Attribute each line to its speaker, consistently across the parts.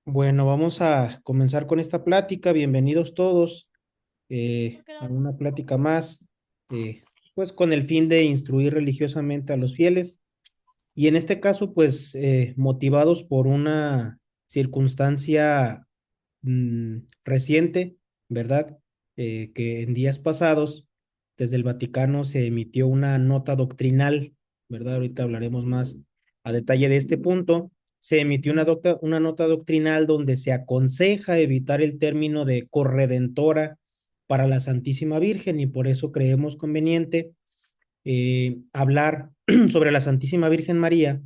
Speaker 1: Bueno, vamos a comenzar con esta plática. Bienvenidos todos a
Speaker 2: Porque
Speaker 1: una plática más, pues con el fin de instruir religiosamente a los fieles y en este caso, pues motivados por una circunstancia reciente, ¿verdad? Que en días pasados, desde el Vaticano se emitió una nota doctrinal, ¿verdad? Ahorita hablaremos más a detalle de este punto. Se emitió una nota doctrinal donde se aconseja evitar el término de corredentora para la Santísima Virgen y por eso creemos conveniente hablar sobre la Santísima Virgen María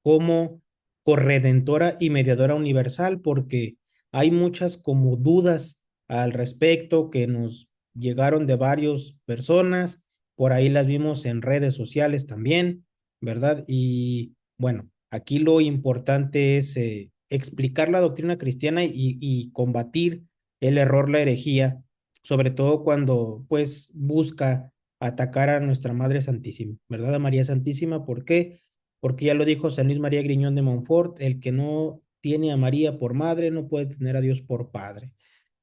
Speaker 1: como corredentora y mediadora universal, porque hay muchas como dudas al respecto que nos llegaron de varias personas, por ahí las vimos en redes sociales también, ¿verdad? Y bueno, aquí lo importante es explicar la doctrina cristiana y combatir el error, la herejía, sobre todo cuando pues busca atacar a nuestra Madre Santísima, ¿verdad? A María Santísima, ¿por qué? Porque ya lo dijo San Luis María Griñón de Montfort, el que no tiene a María por madre no puede tener a Dios por padre.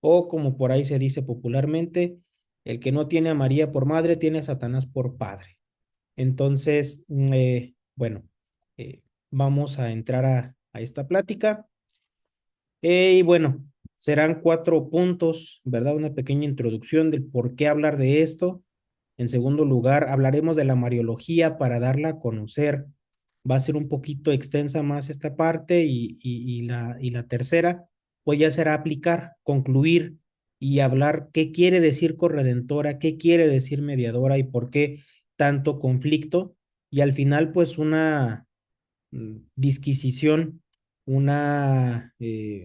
Speaker 1: O como por ahí se dice popularmente, el que no tiene a María por madre tiene a Satanás por padre. Entonces, bueno, vamos a entrar a esta plática. Y bueno, serán 4 puntos, ¿verdad? Una pequeña introducción del por qué hablar de esto. En segundo lugar, hablaremos de la Mariología para darla a conocer. Va a ser un poquito extensa más esta parte y la tercera, pues ya será aplicar, concluir y hablar qué quiere decir corredentora, qué quiere decir mediadora y por qué tanto conflicto. Y al final, pues una disquisición, una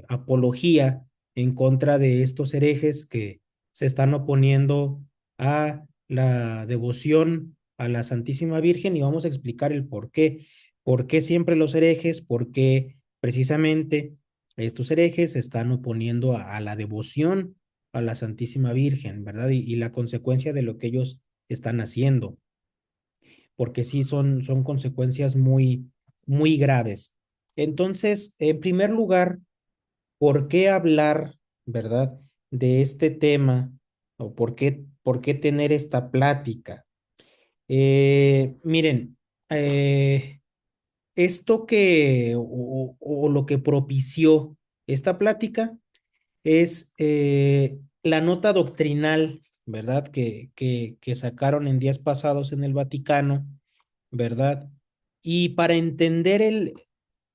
Speaker 1: apología en contra de estos herejes que se están oponiendo a la devoción a la Santísima Virgen y vamos a explicar el por qué siempre los herejes, por qué precisamente estos herejes se están oponiendo a la devoción a la Santísima Virgen, ¿verdad? Y la consecuencia de lo que ellos están haciendo porque sí son consecuencias muy graves. Entonces, en primer lugar, ¿por qué hablar, verdad, de este tema o por qué tener esta plática? Miren, eh, esto o lo que propició esta plática es la nota doctrinal, ¿verdad? Que sacaron en días pasados en el Vaticano, ¿verdad? Y para entender el,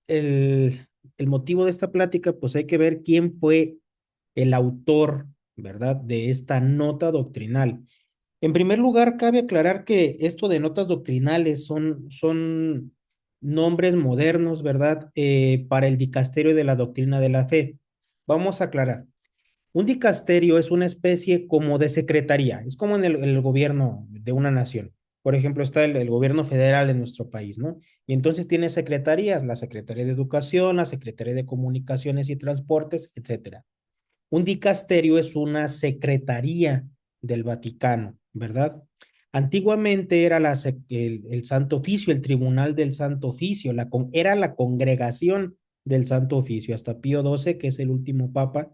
Speaker 1: el motivo de esta plática, pues hay que ver quién fue el autor, ¿verdad? De esta nota doctrinal. En primer lugar, cabe aclarar que esto de notas doctrinales son nombres modernos, ¿verdad? Para el dicasterio de la doctrina de la fe. Vamos a aclarar. Un dicasterio es una especie como de secretaría, es como en el gobierno de una nación. Por ejemplo, está el gobierno federal en nuestro país, ¿no? Y entonces tiene secretarías, la Secretaría de Educación, la Secretaría de Comunicaciones y Transportes, etcétera. Un dicasterio es una secretaría del Vaticano, ¿verdad? Antiguamente era el Santo Oficio, el Tribunal del Santo Oficio, era la congregación del Santo Oficio, hasta Pío XII, que es el último papa,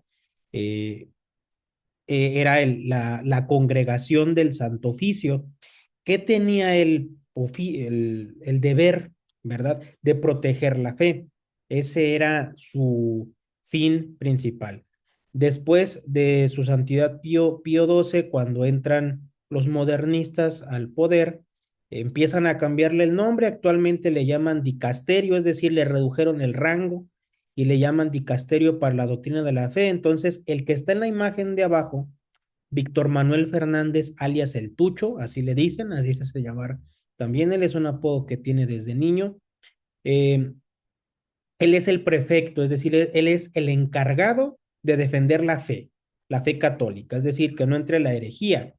Speaker 1: eh, era la congregación del Santo Oficio, que tenía el deber, ¿verdad?, de proteger la fe. Ese era su fin principal. Después de su santidad Pío XII, cuando entran los modernistas al poder, empiezan a cambiarle el nombre, actualmente le llaman dicasterio, es decir, le redujeron el rango y le llaman dicasterio para la doctrina de la fe. Entonces, el que está en la imagen de abajo, Víctor Manuel Fernández, alias el Tucho, así le dicen, así se hace llamar. También él es un apodo que tiene desde niño. Eh, Él es el prefecto, es decir, él es el encargado de defender la fe católica, es decir, que no entre la herejía.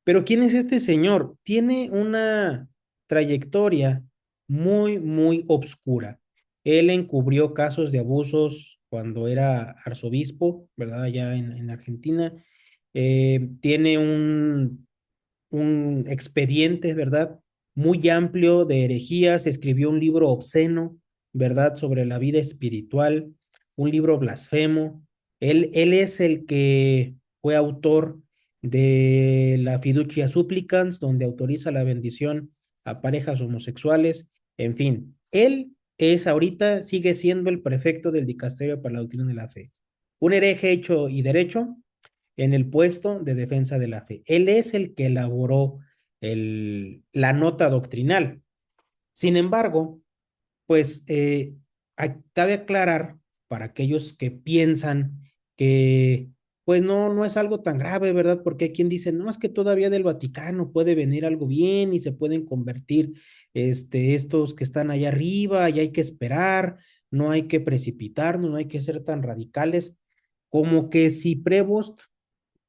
Speaker 1: Pero ¿quién es este señor? Tiene una trayectoria muy obscura. Él encubrió casos de abusos cuando era arzobispo, ¿verdad? Allá en Argentina. Tiene un expediente, ¿verdad? Muy amplio de herejías. Escribió un libro obsceno, ¿verdad? Sobre la vida espiritual, un libro blasfemo. Él es el que fue autor de la Fiducia Supplicans, donde autoriza la bendición a parejas homosexuales. En fin, él es ahorita, sigue siendo el prefecto del Dicasterio para la Doctrina de la Fe. Un hereje hecho y derecho en el puesto de defensa de la fe. Él es el que elaboró la nota doctrinal. Sin embargo, pues cabe aclarar para aquellos que piensan que pues no es algo tan grave, ¿verdad? Porque hay quien dice, no, es que todavía del Vaticano puede venir algo bien y se pueden convertir estos que están allá arriba y hay que esperar, no hay que precipitarnos, no hay que ser tan radicales, como que si Prevost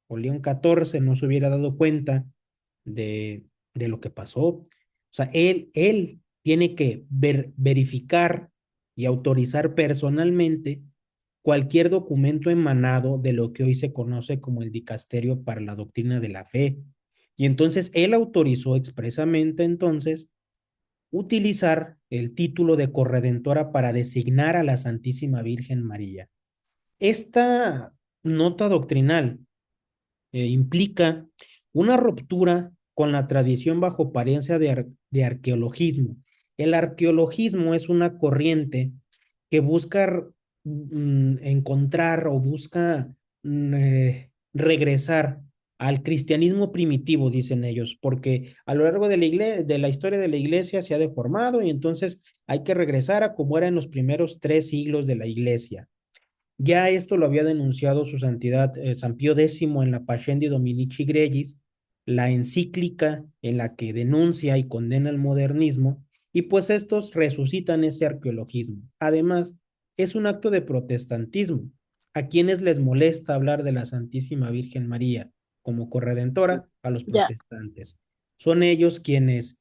Speaker 1: o León XIV no se hubiera dado cuenta de lo que pasó. O sea, él tiene que verificar y autorizar personalmente cualquier documento emanado de lo que hoy se conoce como el Dicasterio para la Doctrina de la Fe. Y entonces él autorizó expresamente entonces utilizar el título de corredentora para designar a la Santísima Virgen María. Esta nota doctrinal implica una ruptura con la tradición bajo apariencia de arqueologismo. El arqueologismo es una corriente que busca encontrar o busca regresar al cristianismo primitivo, dicen ellos, porque a lo largo de de la historia de la iglesia se ha deformado y entonces hay que regresar a como era en los primeros 3 siglos de la iglesia. Ya esto lo había denunciado su santidad San Pío X en la Pascendi Dominici Gregis, la encíclica en la que denuncia y condena el modernismo, y pues estos resucitan ese arqueologismo. Además, es un acto de protestantismo. A quienes les molesta hablar de la Santísima Virgen María como corredentora, a los
Speaker 2: Ya,
Speaker 1: protestantes. Son ellos quienes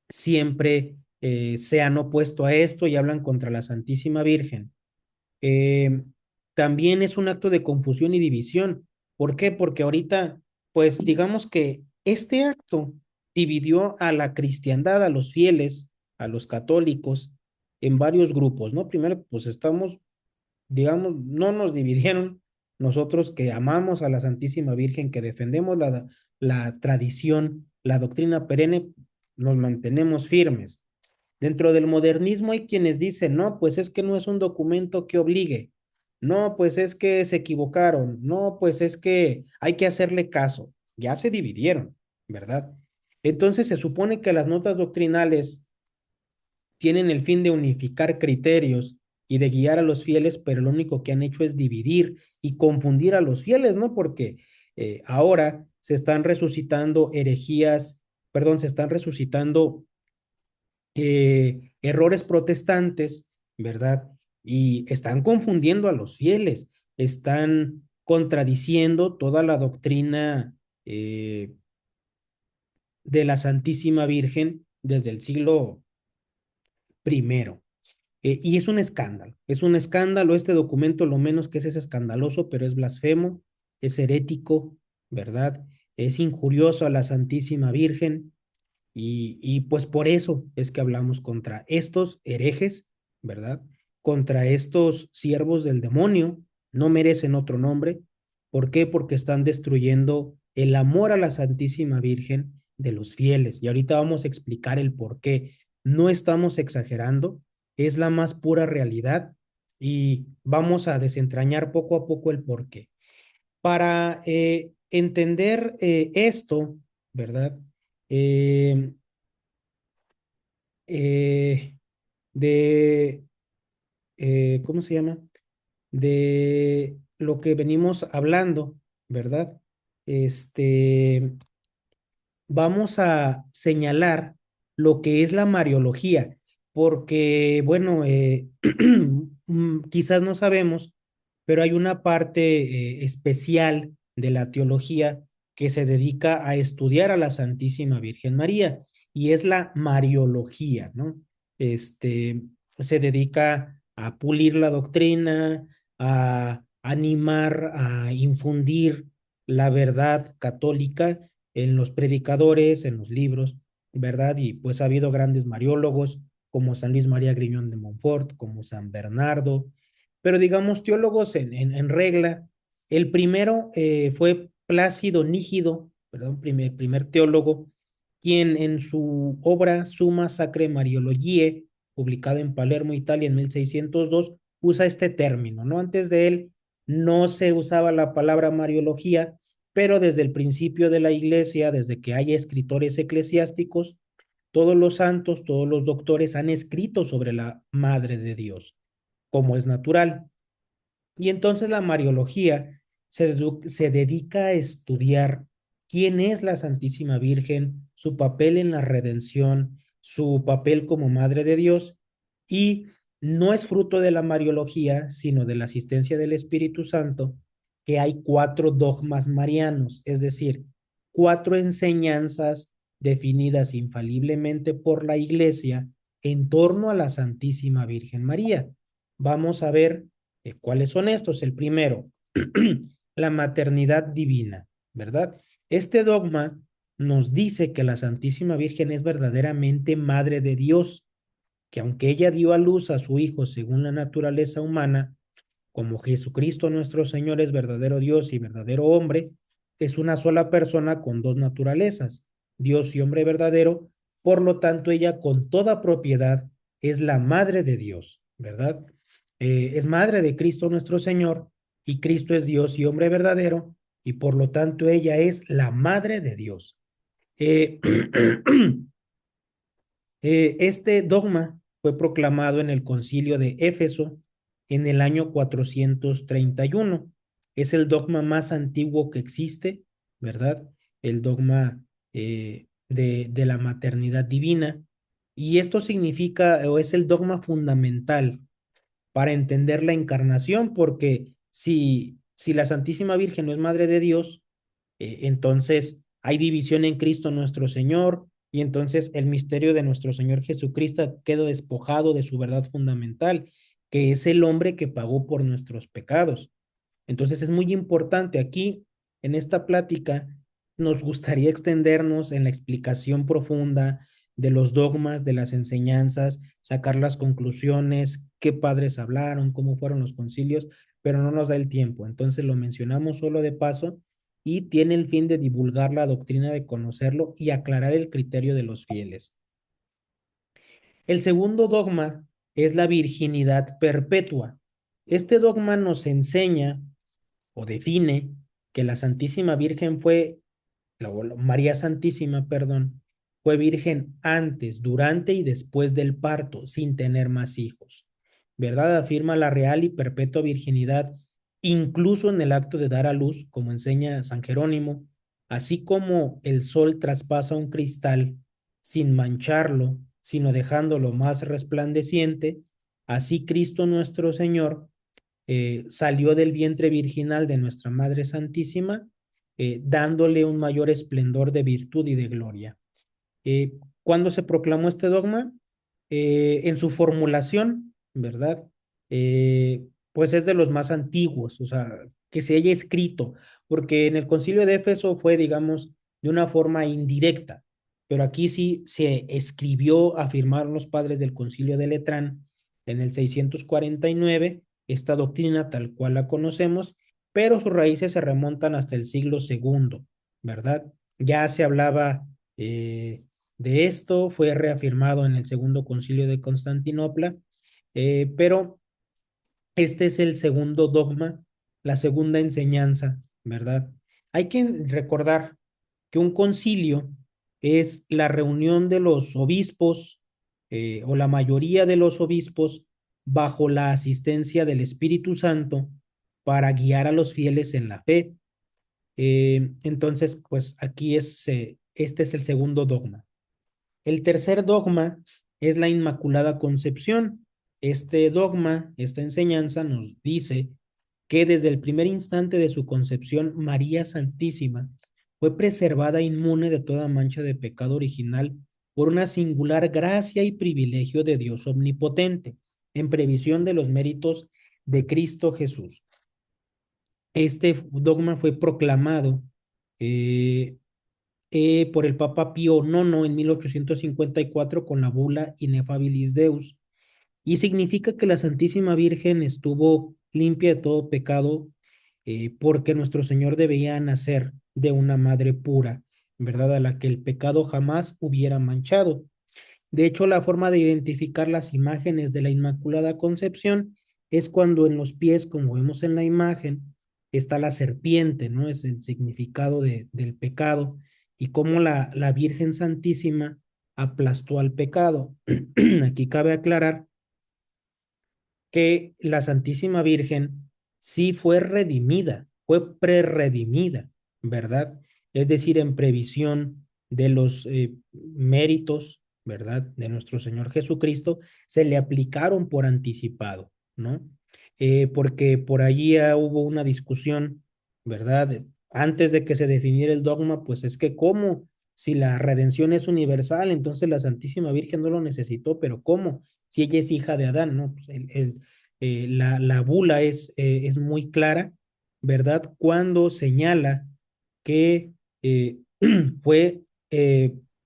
Speaker 1: siempre se han opuesto a esto y hablan contra la Santísima Virgen. eh, También es un acto de confusión y división. ¿Por qué? Porque ahorita, pues digamos que este acto dividió a la cristiandad, a los fieles, a los católicos, en varios grupos, ¿no? Primero, pues estamos, digamos, no nos dividieron nosotros que amamos a la Santísima Virgen, que defendemos la tradición, la doctrina perenne, nos mantenemos firmes. Dentro del modernismo hay quienes dicen, no, pues es que no es un documento que obligue, no, pues es que se equivocaron, no, pues es que hay que hacerle caso. Ya se dividieron, ¿verdad? Entonces se supone que las notas doctrinales tienen el fin de unificar criterios y de guiar a los fieles, pero lo único que han hecho es dividir y confundir a los fieles, ¿no? Porque ahora se están resucitando herejías, perdón, se están resucitando errores protestantes, ¿verdad? Y están confundiendo a los fieles, están contradiciendo toda la doctrina de la Santísima Virgen desde el siglo primero. Y es un escándalo, este documento lo menos que es escandaloso, pero es blasfemo, es herético, ¿verdad? Es injurioso a la Santísima Virgen, y pues por eso es que hablamos contra estos herejes, ¿verdad? Contra estos siervos del demonio, no merecen otro nombre. ¿Por qué? Porque están destruyendo el amor a la Santísima Virgen de los fieles. Y ahorita vamos a explicar el por qué. No estamos exagerando, es la más pura realidad y vamos a desentrañar poco a poco el por qué. Para entender esto, ¿verdad? Eh, eh, de, ¿Cómo se llama? De lo que venimos hablando, ¿verdad? Este, Vamos a señalar lo que es la Mariología, porque, bueno, quizás no sabemos, pero hay una parte especial de la teología que se dedica a estudiar a la Santísima Virgen María, y es la Mariología, ¿no? Este, Se dedica a pulir la doctrina, a animar, a infundir la verdad católica en los predicadores, en los libros, ¿verdad? Y pues ha habido grandes mariólogos como San Luis María Griñón de Montfort, como San Bernardo, pero digamos teólogos en regla. El primero fue Plácido Nígido, perdón, primer teólogo, quien en su obra Summa Sacre Mariologiae, publicada en Palermo, Italia, en 1602, usa este término, ¿no? Antes de él no se usaba la palabra Mariología, pero desde el principio de la Iglesia, desde que hay escritores eclesiásticos, todos los santos, todos los doctores han escrito sobre la Madre de Dios, como es natural. Y entonces la Mariología se dedica a estudiar quién es la Santísima Virgen, su papel en la redención, su papel como Madre de Dios, y no es fruto de la Mariología, sino de la asistencia del Espíritu Santo, que hay 4 dogmas marianos, es decir, 4 enseñanzas definidas infaliblemente por la Iglesia en torno a la Santísima Virgen María. Vamos a ver ¿cuáles son estos? El primero, la maternidad divina, ¿verdad? Este dogma nos dice que la Santísima Virgen es verdaderamente Madre de Dios, que aunque ella dio a luz a su Hijo según la naturaleza humana, como Jesucristo nuestro Señor es verdadero Dios y verdadero hombre, es una sola persona con 2 naturalezas, Dios y hombre verdadero, por lo tanto ella con toda propiedad es la Madre de Dios, ¿verdad? Es Madre de Cristo nuestro Señor y Cristo es Dios y hombre verdadero y por lo tanto ella es la Madre de Dios. Eh, este dogma fue proclamado en el concilio de Éfeso en el año 431. Es el dogma más antiguo que existe, ¿verdad? El dogma de la maternidad divina. Y esto significa, o es el dogma fundamental para entender la encarnación, porque si la Santísima Virgen no es Madre de Dios, entonces hay división en Cristo nuestro Señor, y entonces el misterio de nuestro Señor Jesucristo queda despojado de su verdad fundamental, que es el hombre que pagó por nuestros pecados. Entonces es muy importante aquí, en esta plática, nos gustaría extendernos en la explicación profunda de los dogmas, de las enseñanzas, sacar las conclusiones, qué padres hablaron, cómo fueron los concilios, pero no nos da el tiempo. Entonces lo mencionamos solo de paso y tiene el fin de divulgar la doctrina, de conocerlo y aclarar el criterio de los fieles. El segundo dogma es la virginidad perpetua. Este dogma nos enseña o define que la Santísima Virgen fue, María Santísima, perdón, fue virgen antes, durante y después del parto, sin tener más hijos. ¿Verdad? Afirma la real y perpetua virginidad, incluso en el acto de dar a luz, como enseña San Jerónimo, así como el sol traspasa un cristal sin mancharlo, sino dejándolo más resplandeciente, así Cristo nuestro Señor salió del vientre virginal de nuestra Madre Santísima, dándole un mayor esplendor de virtud y de gloria. ¿Cuándo se proclamó este dogma? En su formulación, ¿verdad? Pues es de los más antiguos, o sea, que se haya escrito, porque en el concilio de Éfeso fue, digamos, de una forma indirecta, pero aquí sí se escribió, afirmaron los padres del concilio de Letrán en el 649, esta doctrina tal cual la conocemos, pero sus raíces se remontan hasta el siglo segundo, ¿verdad? Ya se hablaba de esto, fue reafirmado en el segundo concilio de Constantinopla, pero este es el segundo dogma, la segunda enseñanza, ¿verdad? Hay que recordar que un concilio es la reunión de los obispos o la mayoría de los obispos bajo la asistencia del Espíritu Santo para guiar a los fieles en la fe. Entonces, pues aquí este es el segundo dogma. El tercer dogma es la Inmaculada Concepción. Este dogma, esta enseñanza nos dice que desde el primer instante de su concepción, María Santísima fue preservada inmune de toda mancha de pecado original por una singular gracia y privilegio de Dios omnipotente, en previsión de los méritos de Cristo Jesús. Este dogma fue proclamado eh, por el Papa Pío IX en 1854 con la bula Ineffabilis Deus, y significa que la Santísima Virgen estuvo limpia de todo pecado, porque nuestro Señor debía nacer de una madre pura, ¿verdad? A la que el pecado jamás hubiera manchado. De hecho, la forma de identificar las imágenes de la Inmaculada Concepción es cuando en los pies, como vemos en la imagen, está la serpiente, ¿no? Es el significado del pecado y cómo la Virgen Santísima aplastó al pecado. Aquí cabe aclarar que la Santísima Virgen sí fue redimida, fue prerredimida, ¿verdad? Es decir, en previsión de los méritos, ¿verdad? De nuestro Señor Jesucristo, se le aplicaron por anticipado, ¿no? Porque por allí hubo una discusión, ¿verdad? Antes de que se definiera el dogma, pues es que cómo, si la redención es universal, entonces la Santísima Virgen no lo necesitó, pero ¿cómo? Si ella es hija de Adán, ¿no? Pues la bula es muy clara, ¿verdad? Cuando señala que fue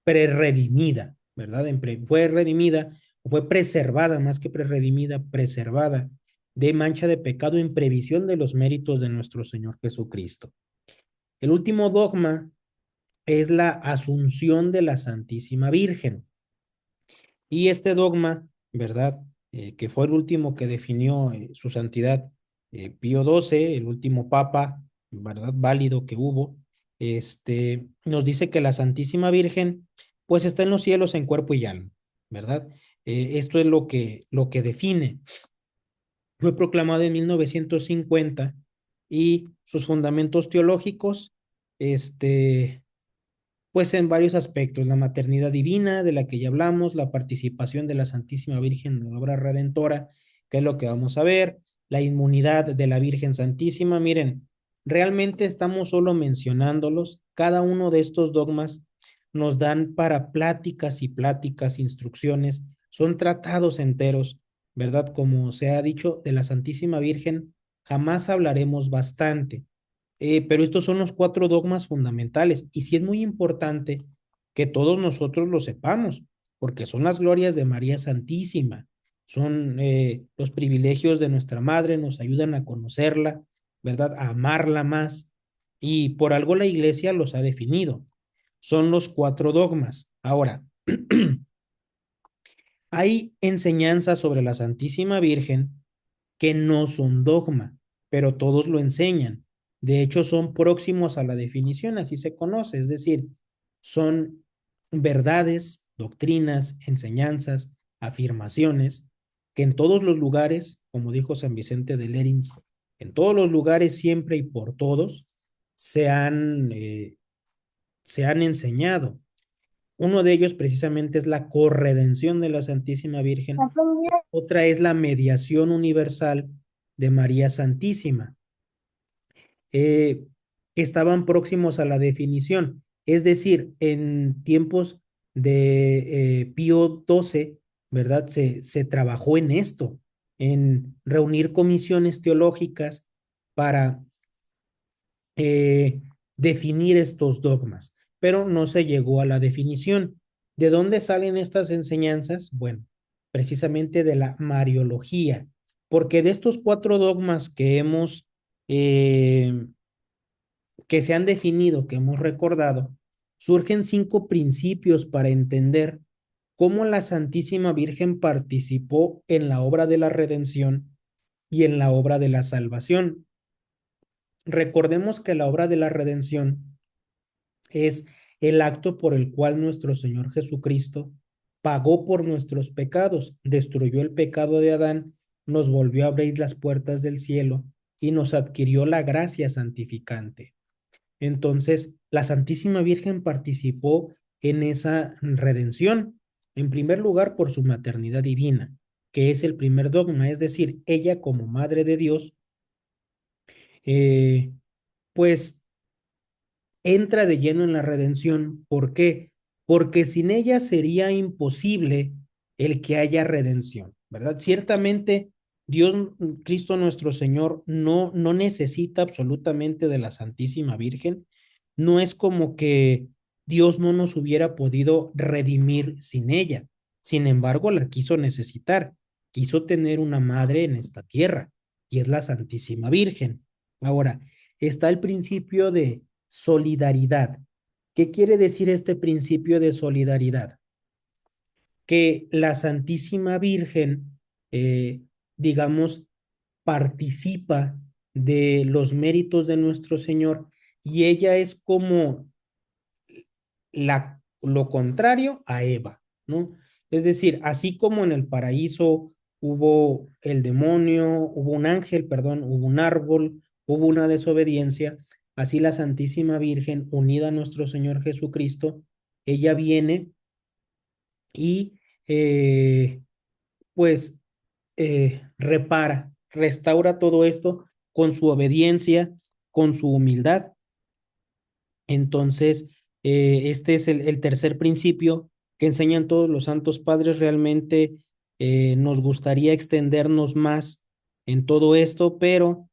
Speaker 1: prerredimida, ¿verdad? Fue redimida, fue preservada, más que prerredimida, preservada de mancha de pecado en previsión de los méritos de nuestro Señor Jesucristo. El último dogma es la asunción de la Santísima Virgen. Y este dogma, ¿verdad? Que fue el último que definió su santidad Pío XII, el último papa, ¿verdad? Válido que hubo, nos dice que la Santísima Virgen, pues está en los cielos en cuerpo y alma, ¿verdad? Esto es lo que define. Fue proclamado en 1950 y sus fundamentos teológicos, pues en varios aspectos, la maternidad divina de la que ya hablamos, la participación de la Santísima Virgen en la obra redentora, que es lo que vamos a ver, la inmunidad de la Virgen Santísima. Miren, realmente estamos solo mencionándolos, cada uno de estos dogmas nos dan para pláticas y pláticas, instrucciones, son tratados enteros, ¿verdad? Como se ha dicho de la Santísima Virgen, jamás hablaremos bastante. Pero estos son los cuatro dogmas fundamentales y sí es muy importante que todos nosotros lo sepamos, porque son las glorias de María Santísima, son los privilegios de nuestra Madre, nos ayudan a conocerla, ¿verdad? A amarla más y por algo la Iglesia los ha definido. Son los cuatro dogmas. Ahora, hay enseñanzas sobre la Santísima Virgen que no son dogma, pero todos lo enseñan. De hecho, son próximos a la definición, así se conoce, es decir, son verdades, doctrinas, enseñanzas, afirmaciones que en todos los lugares, como dijo San Vicente de Lérins, en todos los lugares, siempre y por todos, se han enseñado. Uno de ellos precisamente es la corredención de la Santísima Virgen. Otra es la mediación universal de María Santísima, que estaban próximos a la definición. Es decir, en tiempos de Pío XII, ¿verdad? Se trabajó en esto, en reunir comisiones teológicas para definir estos dogmas, pero no se llegó a la definición. ¿De dónde salen estas enseñanzas? Bueno, precisamente de la Mariología, porque de estos cuatro dogmas eh, que se han definido, que hemos recordado, surgen cinco principios para entender cómo la Santísima Virgen participó en la obra de la redención y en la obra de la salvación. Recordemos que la obra de la redención es el acto por el cual nuestro Señor Jesucristo pagó por nuestros pecados, destruyó el pecado de Adán, nos volvió a abrir las puertas del cielo y nos adquirió la gracia santificante. Entonces, la Santísima Virgen participó en esa redención, en primer lugar por su maternidad divina, que es el primer dogma, es decir, ella como Madre de Dios, eh, pues entra de lleno en la redención. ¿Por qué? Porque sin ella sería imposible el que haya redención, ¿verdad? Ciertamente, Dios, Cristo nuestro Señor, no necesita absolutamente de la Santísima Virgen. No es como que Dios no nos hubiera podido redimir sin ella. Sin embargo, la quiso necesitar, quiso tener una madre en esta tierra, y es la Santísima Virgen. Ahora, está el principio de solidaridad. ¿Qué quiere decir este principio de solidaridad? Que la Santísima Virgen, digamos, participa de los méritos de nuestro Señor, y ella es como lo contrario a Eva, ¿no? Es decir, así como en el paraíso hubo el demonio, hubo un ángel, perdón, hubo un árbol, hubo una desobediencia, así la Santísima Virgen, unida a nuestro Señor Jesucristo, ella viene y pues repara, restaura todo esto con su obediencia, con su humildad. Entonces, este es el tercer principio que enseñan todos los santos padres. Realmente nos gustaría extendernos más en todo esto, pero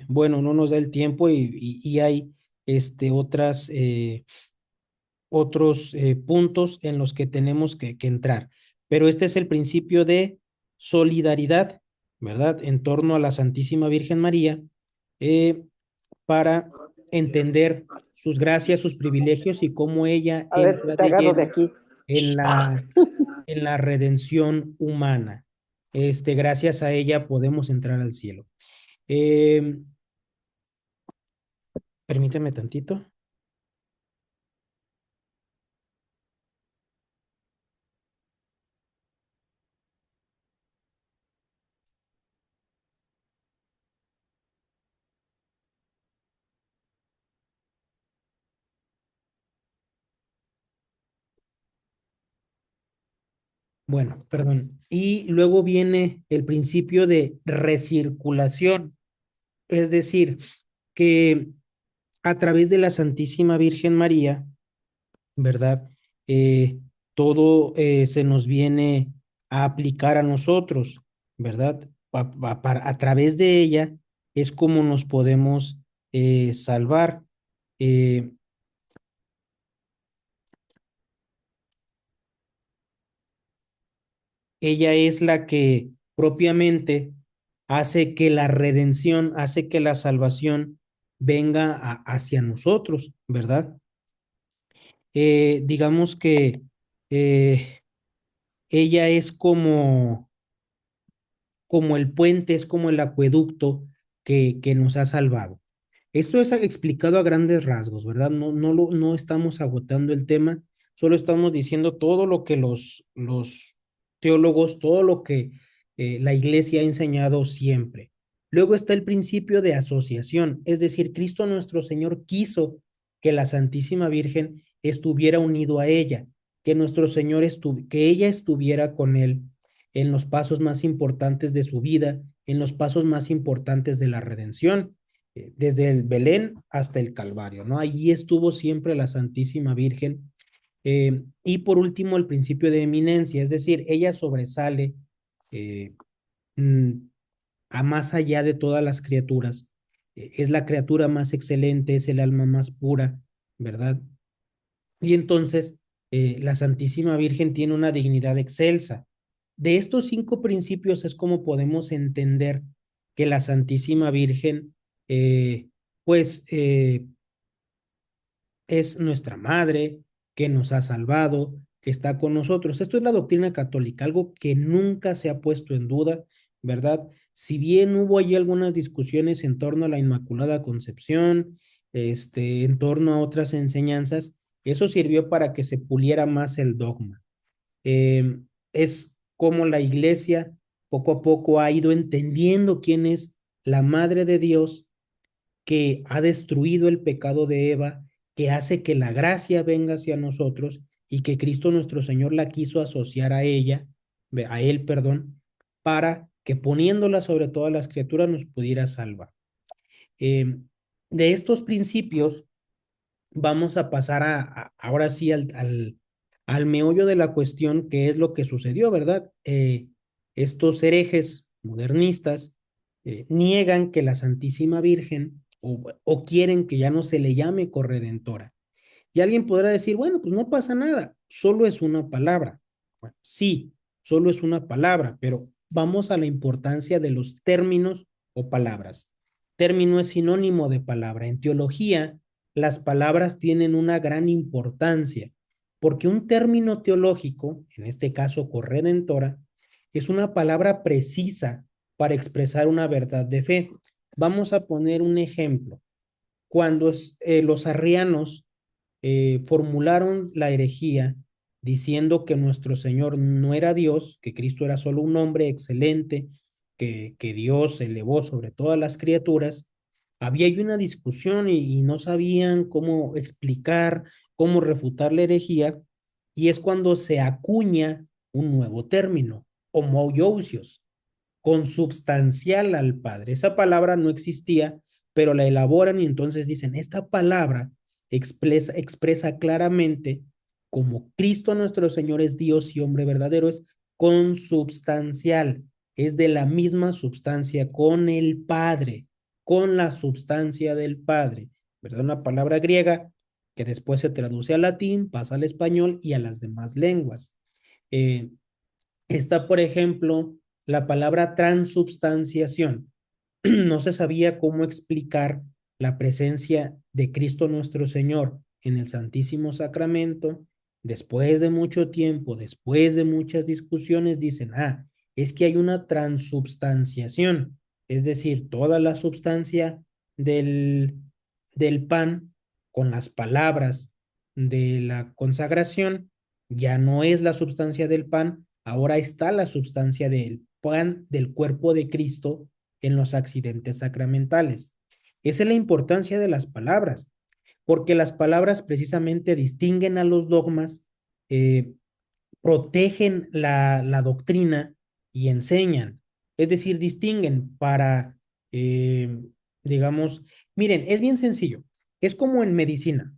Speaker 1: bueno, no nos da el tiempo, y hay otras, otros puntos en los que tenemos que entrar. Pero este es el principio de solidaridad, ¿verdad? En torno a la Santísima Virgen María, eh, para entender sus gracias, sus privilegios, y cómo ella
Speaker 2: A ver,
Speaker 1: entra
Speaker 2: te
Speaker 1: de
Speaker 2: agarro de
Speaker 1: lleno
Speaker 2: aquí.
Speaker 1: en en la redención humana. Gracias a ella podemos entrar al cielo. Eh, Permíteme tantito. Bueno, perdón. Y luego viene el principio de recirculación, es decir, que a través de la Santísima Virgen María, ¿verdad? Todo se nos viene a aplicar a nosotros, ¿verdad? A través de ella es como nos podemos salvar. Eh, Ella es la que propiamente hace que la redención, hace que la salvación venga hacia nosotros, ¿verdad? Digamos que eh, ella es como el puente, es como el acueducto que nos ha salvado. Esto es explicado a grandes rasgos, ¿verdad? No estamos agotando el tema, solo estamos diciendo todo lo que los teólogos, todo lo que la iglesia ha enseñado siempre. Luego está el principio de asociación, es decir, Cristo nuestro Señor quiso que la Santísima Virgen estuviera unido a ella, que nuestro Señor que ella estuviera con él en los pasos más importantes de su vida, en los pasos más importantes de la redención, desde el Belén hasta el Calvario, ¿no? Allí estuvo siempre la Santísima Virgen. Y por último, el principio de eminencia, es decir, ella sobresale eh, mm, a más allá de todas las criaturas. Es la criatura más excelente, es el alma más pura, ¿verdad? Y entonces la Santísima Virgen tiene una dignidad excelsa. De estos cinco principios es como podemos entender que la Santísima Virgen, eh, pues, es nuestra madre, que nos ha salvado, que está con nosotros. Esto es la doctrina católica, algo que nunca se ha puesto en duda, ¿verdad? Si bien hubo allí algunas discusiones en torno a la Inmaculada Concepción, en torno a otras enseñanzas, eso sirvió para que se puliera más el dogma. Eh, es como la iglesia poco a poco ha ido entendiendo quién es la Madre de Dios, que ha destruido el pecado de Eva, que hace que la gracia venga hacia nosotros, y que Cristo nuestro Señor la quiso asociar a ella, a él, perdón, para que poniéndola sobre todas las criaturas nos pudiera salvar. Eh, de estos principios vamos a pasar ahora sí al meollo de la cuestión, que es lo que sucedió, ¿verdad? Estos herejes modernistas niegan que la Santísima Virgen, o quieren que ya no se le llame corredentora. Y alguien podrá decir, bueno, pues no pasa nada, solo es una palabra. Bueno, sí, solo es una palabra, pero vamos a la importancia de los términos o palabras. Término es sinónimo de palabra. En teología, las palabras tienen una gran importancia, porque un término teológico, en este caso corredentora, es una palabra precisa para expresar una verdad de fe. Vamos a poner un ejemplo. Cuando los arrianos formularon la herejía diciendo que nuestro Señor no era Dios, que Cristo era solo un hombre excelente, que Dios se elevó sobre todas las criaturas, había ahí una discusión y no sabían cómo explicar, cómo refutar la herejía, y es cuando se acuña un nuevo término, homoousios, consubstancial al Padre. Esa palabra no existía, pero la elaboran y entonces dicen, esta palabra expresa claramente como Cristo nuestro Señor es Dios y hombre verdadero, es consubstancial, es de la misma substancia con el Padre, con la substancia del Padre, ¿verdad? Una palabra griega que después se traduce al latín, pasa al español y a las demás lenguas. Eh, Está, por ejemplo, la palabra transubstanciación. No se sabía cómo explicar la presencia de Cristo nuestro Señor en el Santísimo Sacramento. Después de mucho tiempo, después de muchas discusiones, dicen, es que hay una transubstanciación, es decir, toda la substancia del, del pan con las palabras de la consagración ya no es la substancia del pan, ahora está la substancia del pan del cuerpo de Cristo en los accidentes sacramentales. Esa es la importancia de las palabras, porque las palabras precisamente distinguen a los dogmas, eh, protegen la doctrina y enseñan. Es decir, distinguen para, eh, digamos, miren, es bien sencillo. Es como en medicina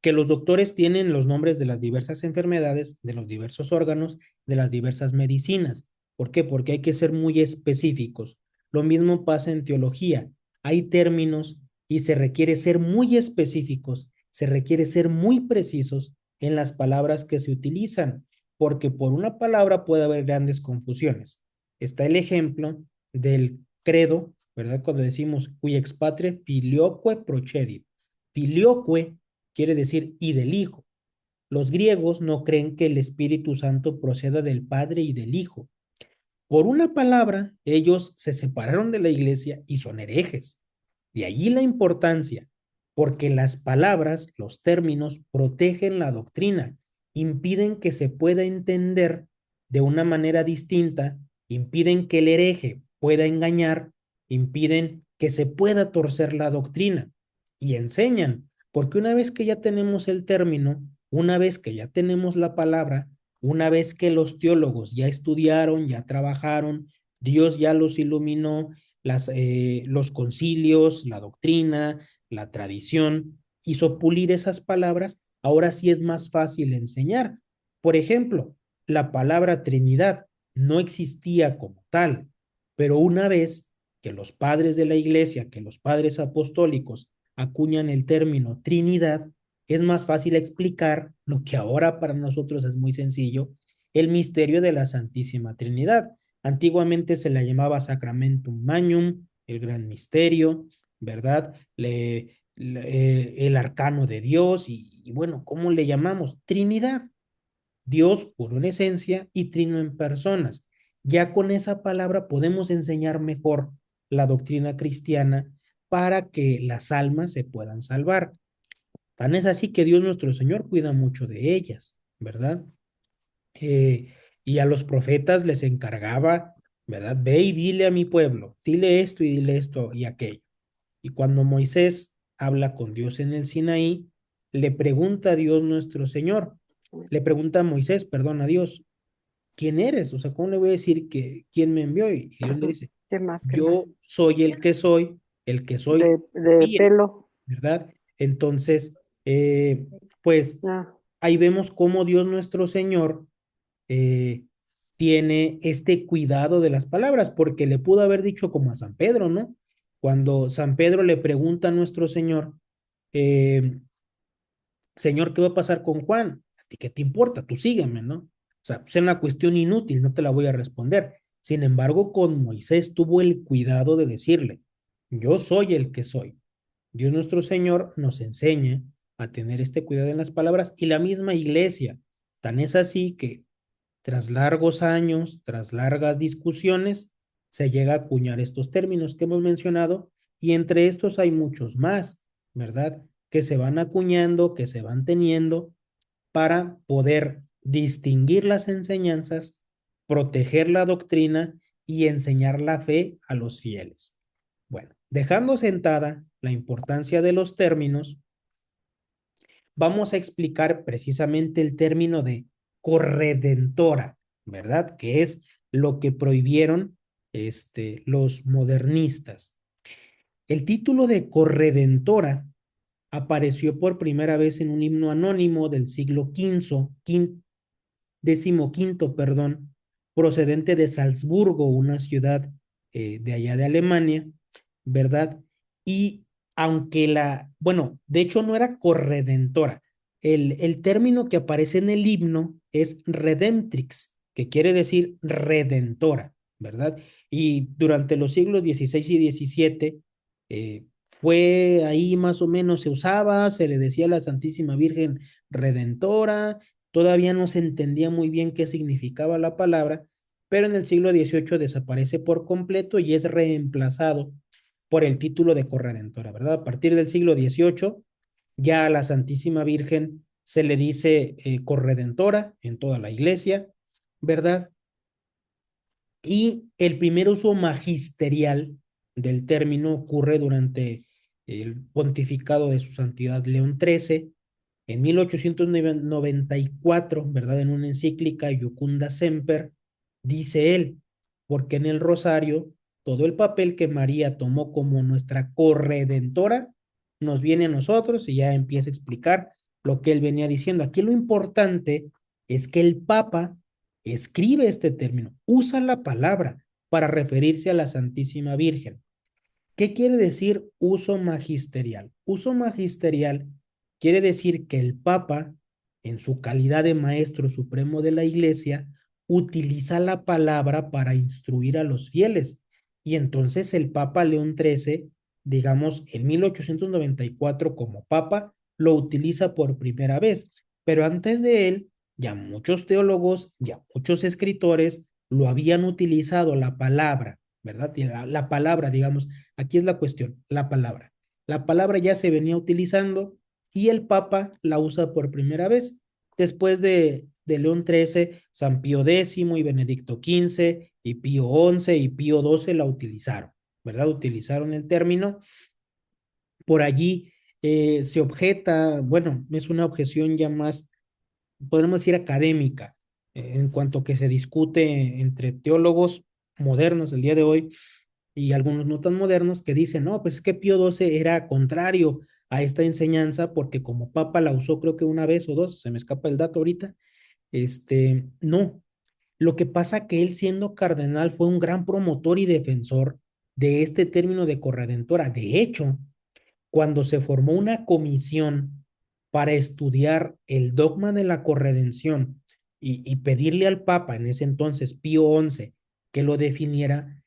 Speaker 1: que los doctores tienen los nombres de las diversas enfermedades, de los diversos órganos, de las diversas medicinas. ¿Por qué? Porque hay que ser muy específicos. Lo mismo pasa en teología. Hay términos y se requiere ser muy específicos, se requiere ser muy precisos en las palabras que se utilizan, porque por una palabra puede haber grandes confusiones. Está el ejemplo del credo, ¿verdad? Cuando decimos cui ex patria filioque procedit. Filioque quiere decir y del Hijo. Los griegos no creen que el Espíritu Santo proceda del Padre y del Hijo. Por una palabra, ellos se separaron de la iglesia y son herejes. De allí la importancia, porque las palabras, los términos, protegen la doctrina, impiden que se pueda entender de una manera distinta, impiden que el hereje pueda engañar, impiden que se pueda torcer la doctrina y enseñan, porque una vez que ya tenemos el término, una vez que ya tenemos la palabra, una vez que los teólogos ya estudiaron, ya trabajaron, Dios ya los iluminó, los concilios, la doctrina, la tradición, hizo pulir esas palabras, ahora sí es más fácil enseñar. Por ejemplo, la palabra Trinidad no existía como tal, pero una vez que los padres de la iglesia, que los padres apostólicos acuñan el término Trinidad, es más fácil explicar lo que ahora para nosotros es muy sencillo, el misterio de la Santísima Trinidad. Antiguamente se la llamaba Sacramentum Magnum, el gran misterio, ¿verdad? El arcano de Dios y bueno, ¿cómo le llamamos? Trinidad. Dios uno en esencia y trino en personas. Ya con esa palabra podemos enseñar mejor la doctrina cristiana para que las almas se puedan salvar. Tan es así que Dios nuestro Señor cuida mucho de ellas, ¿verdad? Eh, y a los profetas les encargaba, ¿verdad? Ve y dile a mi pueblo, dile esto y dile esto y aquello. Y cuando Moisés habla con Dios en el Sinaí, le pregunta a Dios nuestro Señor, le pregunta a Moisés, perdón, a Dios, ¿quién eres? O sea, ¿cómo le voy a decir que quién me envió? Y Dios le
Speaker 2: Ujú.
Speaker 1: dice,
Speaker 2: ¿Qué más? ¿Qué más?
Speaker 1: yo soy el que soy,
Speaker 2: De
Speaker 1: envía,
Speaker 2: pelo.
Speaker 1: ¿verdad? Entonces, eh, pues
Speaker 2: Ah,
Speaker 1: ahí vemos cómo Dios nuestro Señor eh, tiene este cuidado de las palabras, porque le pudo haber dicho como a San Pedro, ¿no? Cuando San Pedro le pregunta a nuestro Señor, eh, Señor, ¿qué va a pasar con Juan? ¿A ti qué te importa? Tú sígueme, ¿no? O sea, es una cuestión inútil, no te la voy a responder. Sin embargo, con Moisés tuvo el cuidado de decirle, yo soy el que soy. Dios nuestro Señor nos enseña a tener este cuidado en las palabras y la misma iglesia. Tan es así que tras largos años, tras largas discusiones, se llega a acuñar estos términos que hemos mencionado y entre estos hay muchos más, ¿verdad? Que se van acuñando, que se van teniendo para poder distinguir las enseñanzas, proteger la doctrina y enseñar la fe a los fieles. Bueno, dejando sentada la importancia de los términos, vamos a explicar precisamente el término de corredentora, ¿verdad? Que es lo que prohibieron los modernistas. El título de corredentora apareció por primera vez en un himno anónimo del siglo XV, perdón, procedente de Salzburgo, una ciudad de allá de Alemania, ¿verdad? Y aunque bueno, de hecho no era corredentora, el término que aparece en el himno es redemptrix, que quiere decir redentora, ¿verdad? Y durante los siglos XVI y XVII fue ahí más o menos, se usaba, se le decía a la Santísima Virgen Redentora, todavía no se entendía muy bien qué significaba la palabra, pero en el siglo XVIII desaparece por completo y es reemplazado por el título de corredentora, ¿verdad? A partir del siglo XVIII ya a la Santísima Virgen se le dice corredentora en toda la iglesia, ¿verdad? Y el primer uso magisterial del término ocurre durante el pontificado de su santidad León XIII, en 1894, ¿verdad? En una encíclica Iucunda Semper, dice él, porque en el rosario todo el papel que María tomó como nuestra corredentora nos viene a nosotros y ya empieza a explicar lo que él venía diciendo. Aquí lo importante es que el Papa escribe este término, usa la palabra para referirse a la Santísima Virgen. ¿Qué quiere decir uso magisterial? Uso magisterial quiere decir que el Papa, en su calidad de maestro supremo de la Iglesia, utiliza la palabra para instruir a los fieles. Y entonces el Papa León XIII, digamos, en 1894 como Papa, lo utiliza por primera vez. Pero antes de él, ya muchos teólogos, ya muchos escritores lo habían utilizado la palabra, ¿verdad? Y la palabra, digamos, aquí es la cuestión, la palabra. La palabra ya se venía utilizando y el Papa la usa por primera vez. Después de León XIII, San Pío X y Benedicto XV y Pío XI y Pío XII la utilizaron, ¿verdad? Utilizaron el término. Por allí se objeta, bueno, es una objeción ya más, podemos decir, académica, en cuanto que se discute entre teólogos modernos del día de hoy y algunos no tan modernos que dicen, no, pues es que Pío XII era contrario a esta enseñanza porque como papa la usó creo que una vez o dos, se me escapa el dato ahorita, no. Lo que pasa que él siendo cardenal fue un gran promotor y defensor de este término de corredentora. De hecho, cuando se formó una comisión para estudiar el dogma de la corredención y pedirle al Papa, en ese entonces Pío XI, que lo definiera,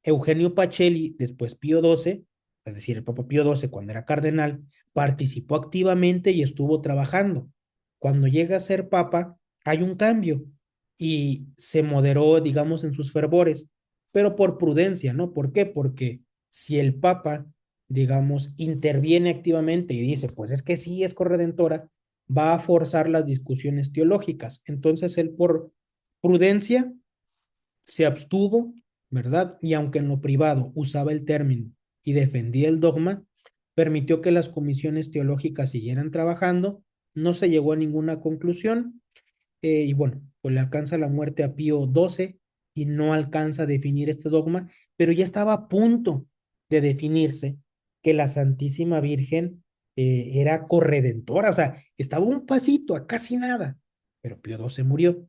Speaker 1: Eugenio Pacelli, después Pío XII, es decir, el Papa Pío XII cuando era cardenal, participó activamente y estuvo trabajando. Cuando llega a ser Papa, hay un cambio y se moderó, digamos, en sus fervores, pero por prudencia, ¿no? ¿Por qué? Porque si el Papa, digamos, interviene activamente y dice, pues es que sí es corredentora, va a forzar las discusiones teológicas. Entonces él por prudencia se abstuvo, ¿verdad? Y aunque en lo privado usaba el término y defendía el dogma, permitió que las comisiones teológicas siguieran trabajando, no se llegó a ninguna conclusión y bueno, pues le alcanza la muerte a Pío XII y no alcanza a definir este dogma, pero ya estaba a punto de definirse que la Santísima Virgen era corredentora, o sea, estaba un pasito, a casi nada, pero Pío XII murió.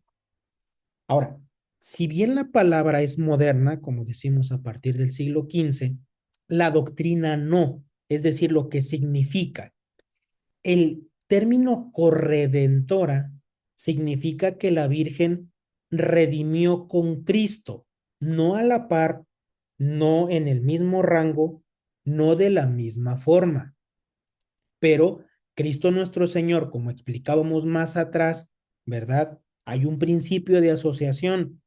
Speaker 1: Ahora, si bien la palabra es moderna, como decimos a partir del siglo XV, la doctrina no, es decir, lo que significa. término corredentora significa que la Virgen redimió con Cristo, no a la par, no en el mismo rango, no de la misma forma. Pero Cristo nuestro Señor, como explicábamos más atrás, ¿verdad? Hay un principio de asociación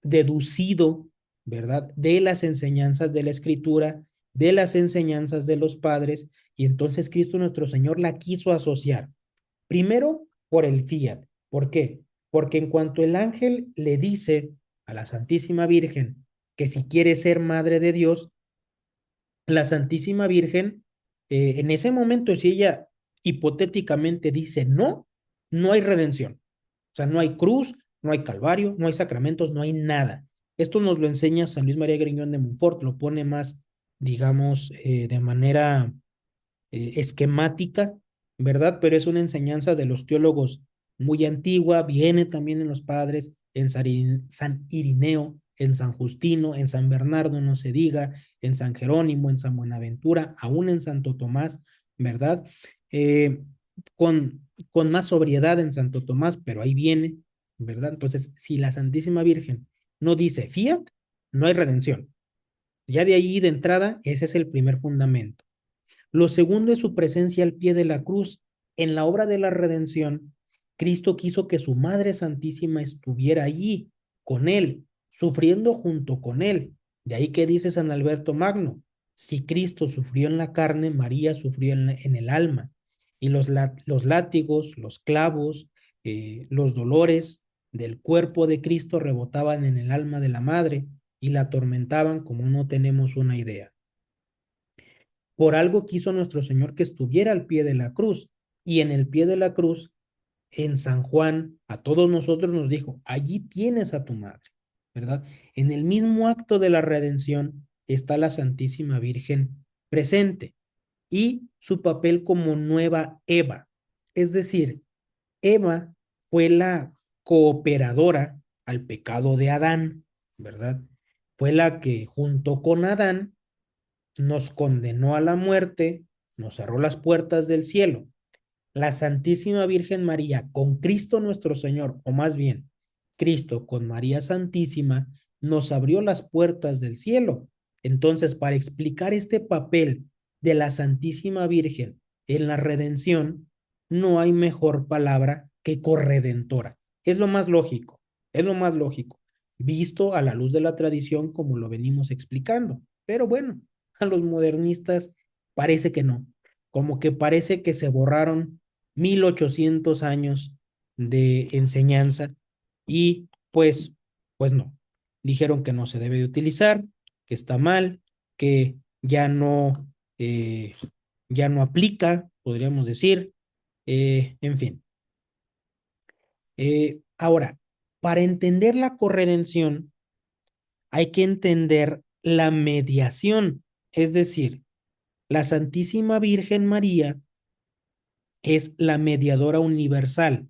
Speaker 1: deducido, ¿verdad? De las enseñanzas de la Escritura, de las enseñanzas de los padres, y entonces Cristo nuestro Señor la quiso asociar. Primero, por el fiat. ¿Por qué? Porque en cuanto el ángel le dice a la Santísima Virgen que si quiere ser madre de Dios, la Santísima Virgen, en ese momento, si ella hipotéticamente dice no, no hay redención. O sea, no hay cruz, no hay calvario, no hay sacramentos, no hay nada. Esto nos lo enseña San Luis María Griñón de Montfort, lo pone más, digamos, de manera esquemática, ¿verdad? Pero es una enseñanza de los teólogos muy antigua, viene también en los padres, en San Irineo, en San Justino, en San Bernardo, no se diga, en San Jerónimo, en San Buenaventura, aún en Santo Tomás, ¿verdad? Eh, con más sobriedad en Santo Tomás, pero ahí viene, ¿verdad? Entonces, si la Santísima Virgen no dice fiat, no hay redención. Ya de ahí de entrada, ese es el primer fundamento. Lo segundo es su presencia al pie de la cruz. En la obra de la redención, Cristo quiso que su Madre Santísima estuviera allí, con él, sufriendo junto con él. De ahí que dice San Alberto Magno, si Cristo sufrió en la carne, María sufrió en el alma. Y los látigos, los clavos, los dolores del cuerpo de Cristo rebotaban en el alma de la Madre y la atormentaban como no tenemos una idea. Por algo quiso nuestro Señor que estuviera al pie de la cruz. Y en el pie de la cruz, en San Juan, a todos nosotros nos dijo, allí tienes a tu madre, ¿verdad? En el mismo acto de la redención está la Santísima Virgen presente y su papel como nueva Eva. Es decir, Eva fue la cooperadora al pecado de Adán, ¿verdad? Fue la que junto con Adán nos condenó a la muerte, nos cerró las puertas del cielo. La Santísima Virgen María con Cristo nuestro Señor, o más bien, Cristo con María Santísima, nos abrió las puertas del cielo. Entonces, para explicar este papel de la Santísima Virgen en la redención, no hay mejor palabra que corredentora. Es lo más lógico, es lo más lógico, visto a la luz de la tradición como lo venimos explicando. Pero bueno, a los modernistas parece que no, como que parece que se borraron 1800 años de enseñanza y pues no, dijeron que no se debe de utilizar, que está mal, que eh, ya no aplica, podríamos decir, en fin. Ahora, para entender la corredención hay que entender la mediación, es decir, la Santísima Virgen María es la mediadora universal.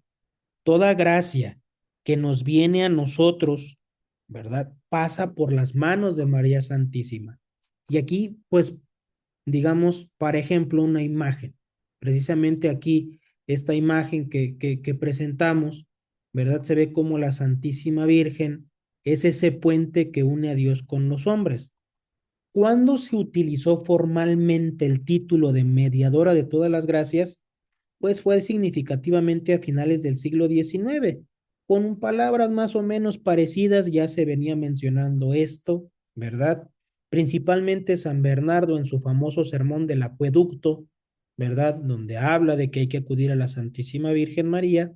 Speaker 1: Toda gracia que nos viene a nosotros, ¿verdad? Pasa por las manos de María Santísima. Y aquí, pues, digamos, para ejemplo, una imagen. Precisamente aquí, esta imagen que presentamos, ¿verdad? Se ve como la Santísima Virgen es ese puente que une a Dios con los hombres. ¿Cuándo se utilizó formalmente el título de mediadora de todas las gracias? Pues fue significativamente a finales del siglo XIX. Con palabras más o menos parecidas ya se venía mencionando esto, ¿verdad? Principalmente San Bernardo en su famoso sermón del acueducto, ¿verdad? Donde habla de que hay que acudir a la Santísima Virgen María,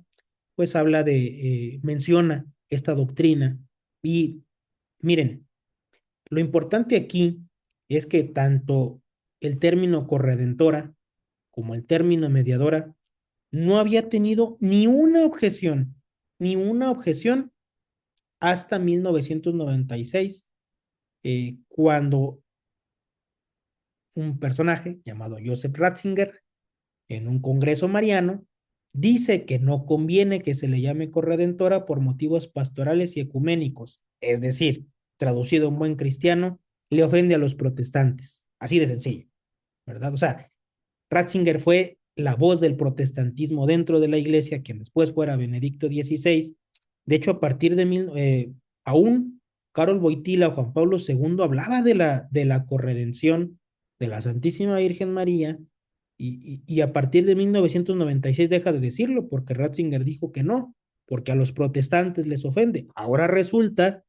Speaker 1: pues habla menciona esta doctrina. Y miren, lo importante aquí es que tanto el término corredentora como el término mediadora no había tenido ni una objeción hasta 1996, cuando un personaje llamado Joseph Ratzinger, en un congreso mariano, dice que no conviene que se le llame corredentora por motivos pastorales y ecuménicos, es decir, traducido en buen cristiano, le ofende a los protestantes, así de sencillo, ¿verdad? O sea, Ratzinger fue la voz del protestantismo dentro de la iglesia, quien después fuera Benedicto XVI. De hecho, a partir aún Karol Wojtyła o Juan Pablo II hablaba de la corredención de la Santísima Virgen María, y a partir de 1996 deja de decirlo porque Ratzinger dijo que no, porque a los protestantes les ofende. Ahora resulta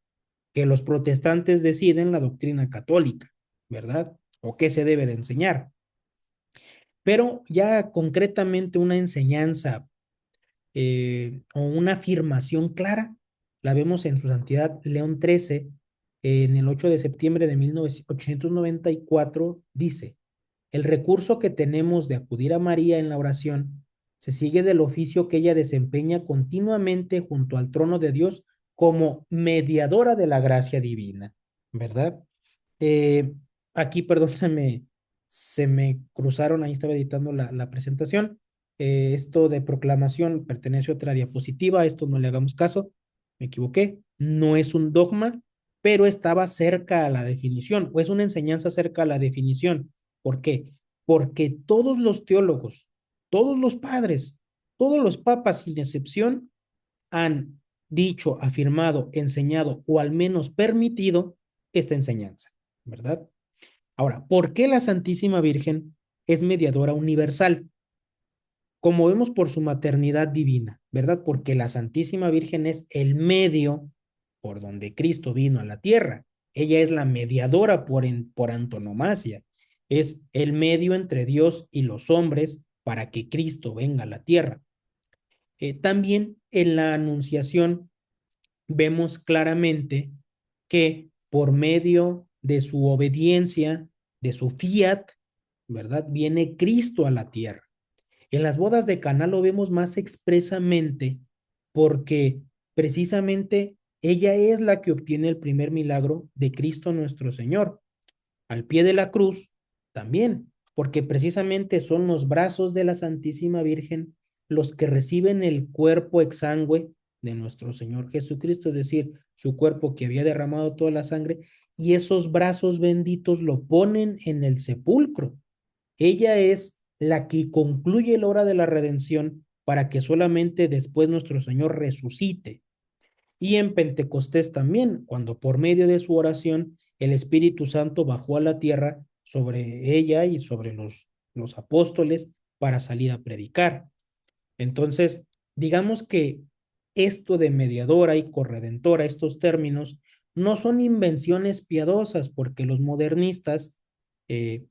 Speaker 1: que los protestantes deciden la doctrina católica, ¿verdad? O qué se debe de enseñar. Pero ya concretamente una enseñanza o una afirmación clara la vemos en su santidad León XIII, en el 8 de septiembre de 1894, dice: el recurso que tenemos de acudir a María en la oración se sigue del oficio que ella desempeña continuamente junto al trono de Dios como mediadora de la gracia divina, ¿verdad? Eh, Aquí, perdón, se me cruzaron, ahí estaba editando la presentación. Esto de proclamación pertenece a otra diapositiva, esto no le hagamos caso, me equivoqué, no es un dogma, pero estaba cerca a la definición, o es una enseñanza cerca a la definición. ¿Por qué? Porque todos los teólogos, todos los padres, todos los papas sin excepción han dicho, afirmado, enseñado o al menos permitido esta enseñanza, ¿verdad? Ahora, ¿por qué la Santísima Virgen es mediadora universal? Como vemos, por su maternidad divina, ¿verdad? Porque la Santísima Virgen es el medio por donde Cristo vino a la tierra. Ella es la mediadora por antonomasia. Es el medio entre Dios y los hombres para que Cristo venga a la tierra. También en la Anunciación vemos claramente que por medio de su obediencia, de su fiat, ¿verdad? Viene Cristo a la tierra. En las bodas de Caná lo vemos más expresamente porque precisamente ella es la que obtiene el primer milagro de Cristo nuestro Señor. Al pie de la cruz también, porque precisamente son los brazos de la Santísima Virgen los que reciben el cuerpo exangüe de nuestro Señor Jesucristo, es decir, su cuerpo que había derramado toda la sangre, y esos brazos benditos lo ponen en el sepulcro. Ella es la que concluye la hora de la redención para que solamente después nuestro Señor resucite. Y en Pentecostés también, cuando por medio de su oración el Espíritu Santo bajó a la tierra sobre ella y sobre los apóstoles para salir a predicar. Entonces, digamos que esto de mediadora y corredentora, estos términos, no son invenciones piadosas, porque los modernistas, eh,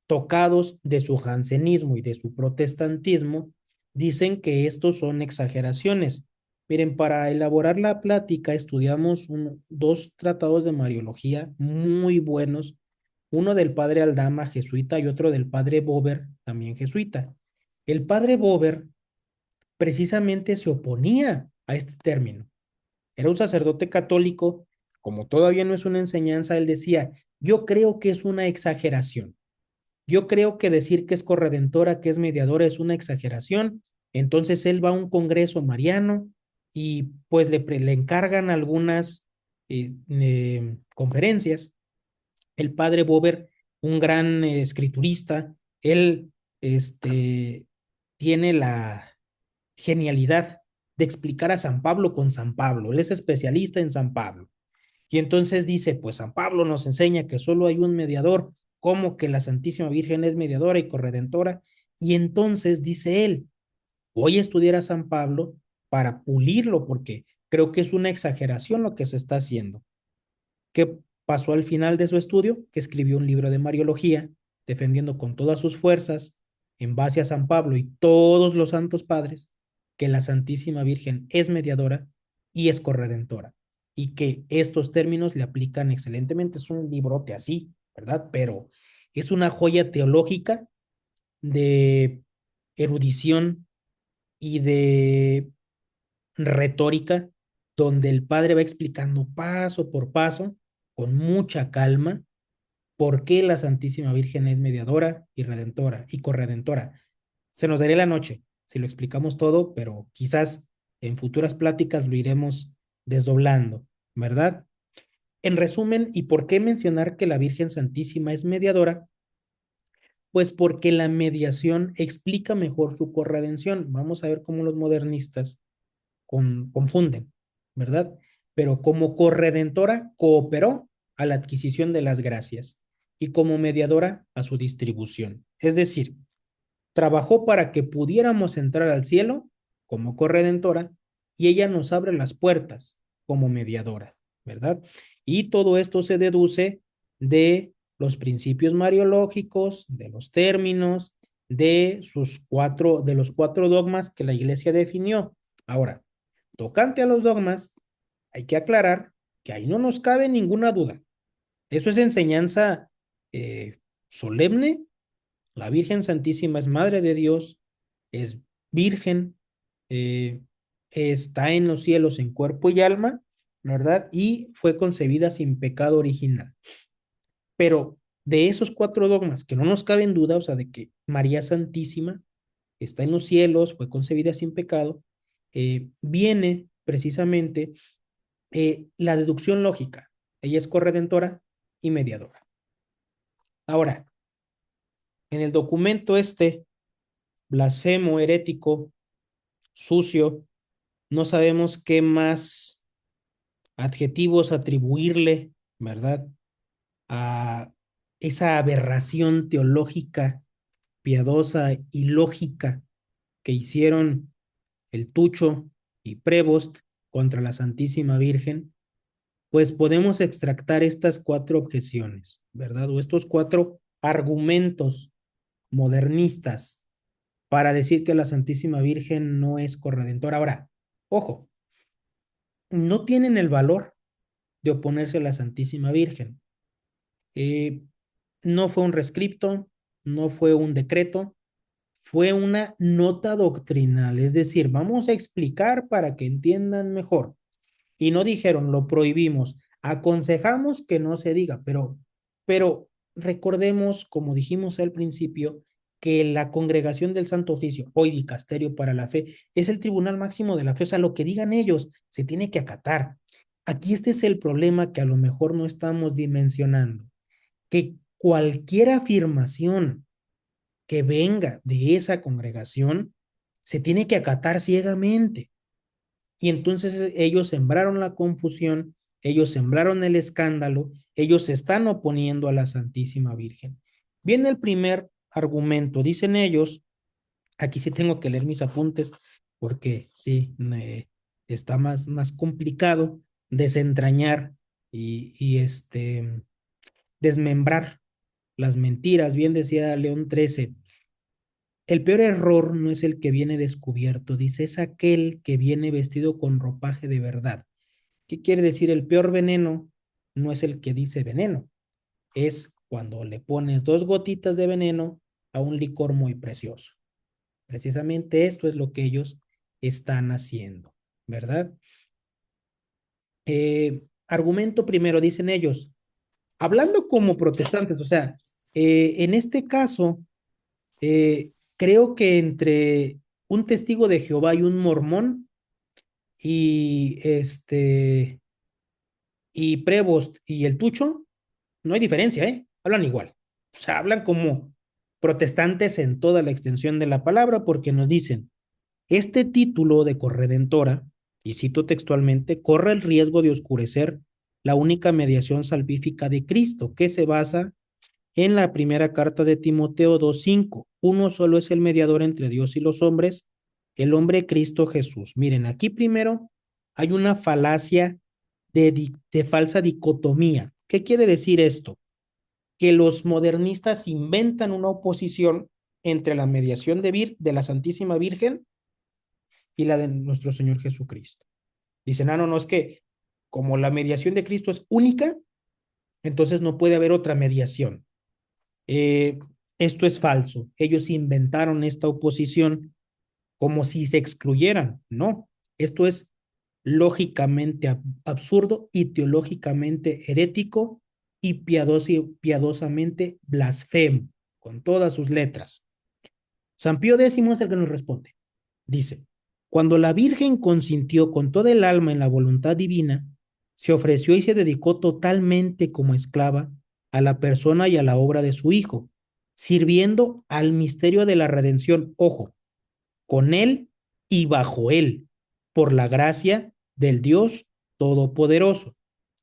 Speaker 1: tocados de su jansenismo y de su protestantismo, dicen que estos son exageraciones. Miren, para elaborar la plática estudiamos dos tratados de Mariología muy buenos, uno del padre Aldama, jesuita, y otro del padre Bober, también jesuita. El padre Bober precisamente se oponía a este término. Era un sacerdote católico, como todavía no es una enseñanza, él decía: yo creo que es una exageración. Yo creo que decir que es corredentora, que es mediadora, es una exageración. Entonces él va a un congreso mariano y pues le encargan algunas conferencias. El padre Bober, un gran escriturista, él tiene la genialidad de explicar a San Pablo con San Pablo. Él es especialista en San Pablo. Y entonces dice: pues San Pablo nos enseña que solo hay un mediador, como que la Santísima Virgen es mediadora y corredentora. Y entonces dice él: voy a estudiar a San Pablo para pulirlo, porque creo que es una exageración lo que se está haciendo. ¿Qué pasó al final de su estudio? Que escribió un libro de Mariología, defendiendo con todas sus fuerzas, en base a San Pablo y todos los santos padres, que la Santísima Virgen es mediadora y es corredentora, y que estos términos le aplican excelentemente. Es un librote así, ¿verdad? Pero es una joya teológica de erudición y de retórica, donde el padre va explicando paso por paso, con mucha calma, por qué la Santísima Virgen es mediadora y redentora y corredentora. Se nos daría la noche si lo explicamos todo, pero quizás en futuras pláticas lo iremos desdoblando, ¿verdad? En resumen, ¿y por qué mencionar que la Virgen Santísima es mediadora? Pues porque la mediación explica mejor su corredención. Vamos a ver cómo los modernistas confunden, ¿verdad? Pero como corredentora cooperó a la adquisición de las gracias y como mediadora a su distribución. Es decir, trabajó para que pudiéramos entrar al cielo como corredentora y ella nos abre las puertas como mediadora, ¿verdad? Y todo esto se deduce de los principios mariológicos, de los términos, de los cuatro dogmas que la iglesia definió. Ahora, tocante a los dogmas, hay que aclarar que ahí no nos cabe ninguna duda. Eso es enseñanza solemne. La Virgen Santísima es Madre de Dios, es virgen, eh, está en los cielos en cuerpo y alma, ¿verdad? Y fue concebida sin pecado original. Pero de esos cuatro dogmas que no nos cabe en duda, o sea, de que María Santísima está en los cielos, fue concebida sin pecado, viene precisamente la deducción lógica. Ella es corredentora y mediadora. Ahora, en el documento blasfemo, herético, sucio, no sabemos qué más adjetivos atribuirle, ¿verdad? A esa aberración teológica, piadosa y lógica que hicieron el Tucho y Prevost contra la Santísima Virgen, pues podemos extractar estas cuatro objeciones, ¿verdad? O estos cuatro argumentos modernistas para decir que la Santísima Virgen no es corredentora. Ahora, ojo, no tienen el valor de oponerse a la Santísima Virgen. Eh, no fue un rescripto, no fue un decreto, fue una nota doctrinal, es decir, vamos a explicar para que entiendan mejor. Y no dijeron, lo prohibimos, aconsejamos que no se diga, pero recordemos, como dijimos al principio, que la congregación del Santo Oficio, hoy dicasterio para la fe, es el tribunal máximo de la fe, o sea, lo que digan ellos se tiene que acatar. Aquí este es el problema que a lo mejor no estamos dimensionando, que cualquier afirmación que venga de esa congregación se tiene que acatar ciegamente. Y entonces ellos sembraron la confusión, ellos sembraron el escándalo, ellos se están oponiendo a la Santísima Virgen. Viene el primer argumento, dicen ellos, aquí sí tengo que leer mis apuntes porque sí, está más complicado desentrañar y desmembrar las mentiras. Bien decía León XIII, el peor error no es el que viene descubierto, dice, es aquel que viene vestido con ropaje de verdad. ¿Qué quiere decir? El peor veneno no es el que dice veneno, es cuando le pones dos gotitas de veneno a un licor muy precioso. Precisamente esto es lo que ellos están haciendo, ¿verdad? Argumento primero, dicen ellos, hablando como protestantes, o sea, en este caso, creo que entre un testigo de Jehová y un mormón y y Prevost y el Tucho, no hay diferencia, ¿eh? Hablan igual. O sea, hablan como protestantes en toda la extensión de la palabra porque nos dicen, este título de corredentora, y cito textualmente, corre el riesgo de oscurecer la única mediación salvífica de Cristo, que se basa en la primera carta de Timoteo 2:5. Uno solo es el mediador entre Dios y los hombres, el hombre Cristo Jesús. Miren, aquí primero hay una falacia de falsa dicotomía. ¿Qué quiere decir esto? Que los modernistas inventan una oposición entre la mediación de la Santísima Virgen y la de nuestro Señor Jesucristo. Dicen, no, no, es que como la mediación de Cristo es única, entonces no puede haber otra mediación. Eh, Esto es falso. Ellos inventaron esta oposición como si se excluyeran. No, esto es lógicamente absurdo y teológicamente herético y piadosamente blasfemo, con todas sus letras. San Pío X es el que nos responde. Dice, cuando la Virgen consintió con toda el alma en la voluntad divina, se ofreció y se dedicó totalmente como esclava a la persona y a la obra de su Hijo, sirviendo al misterio de la redención, ojo, con él y bajo él, por la gracia del Dios Todopoderoso.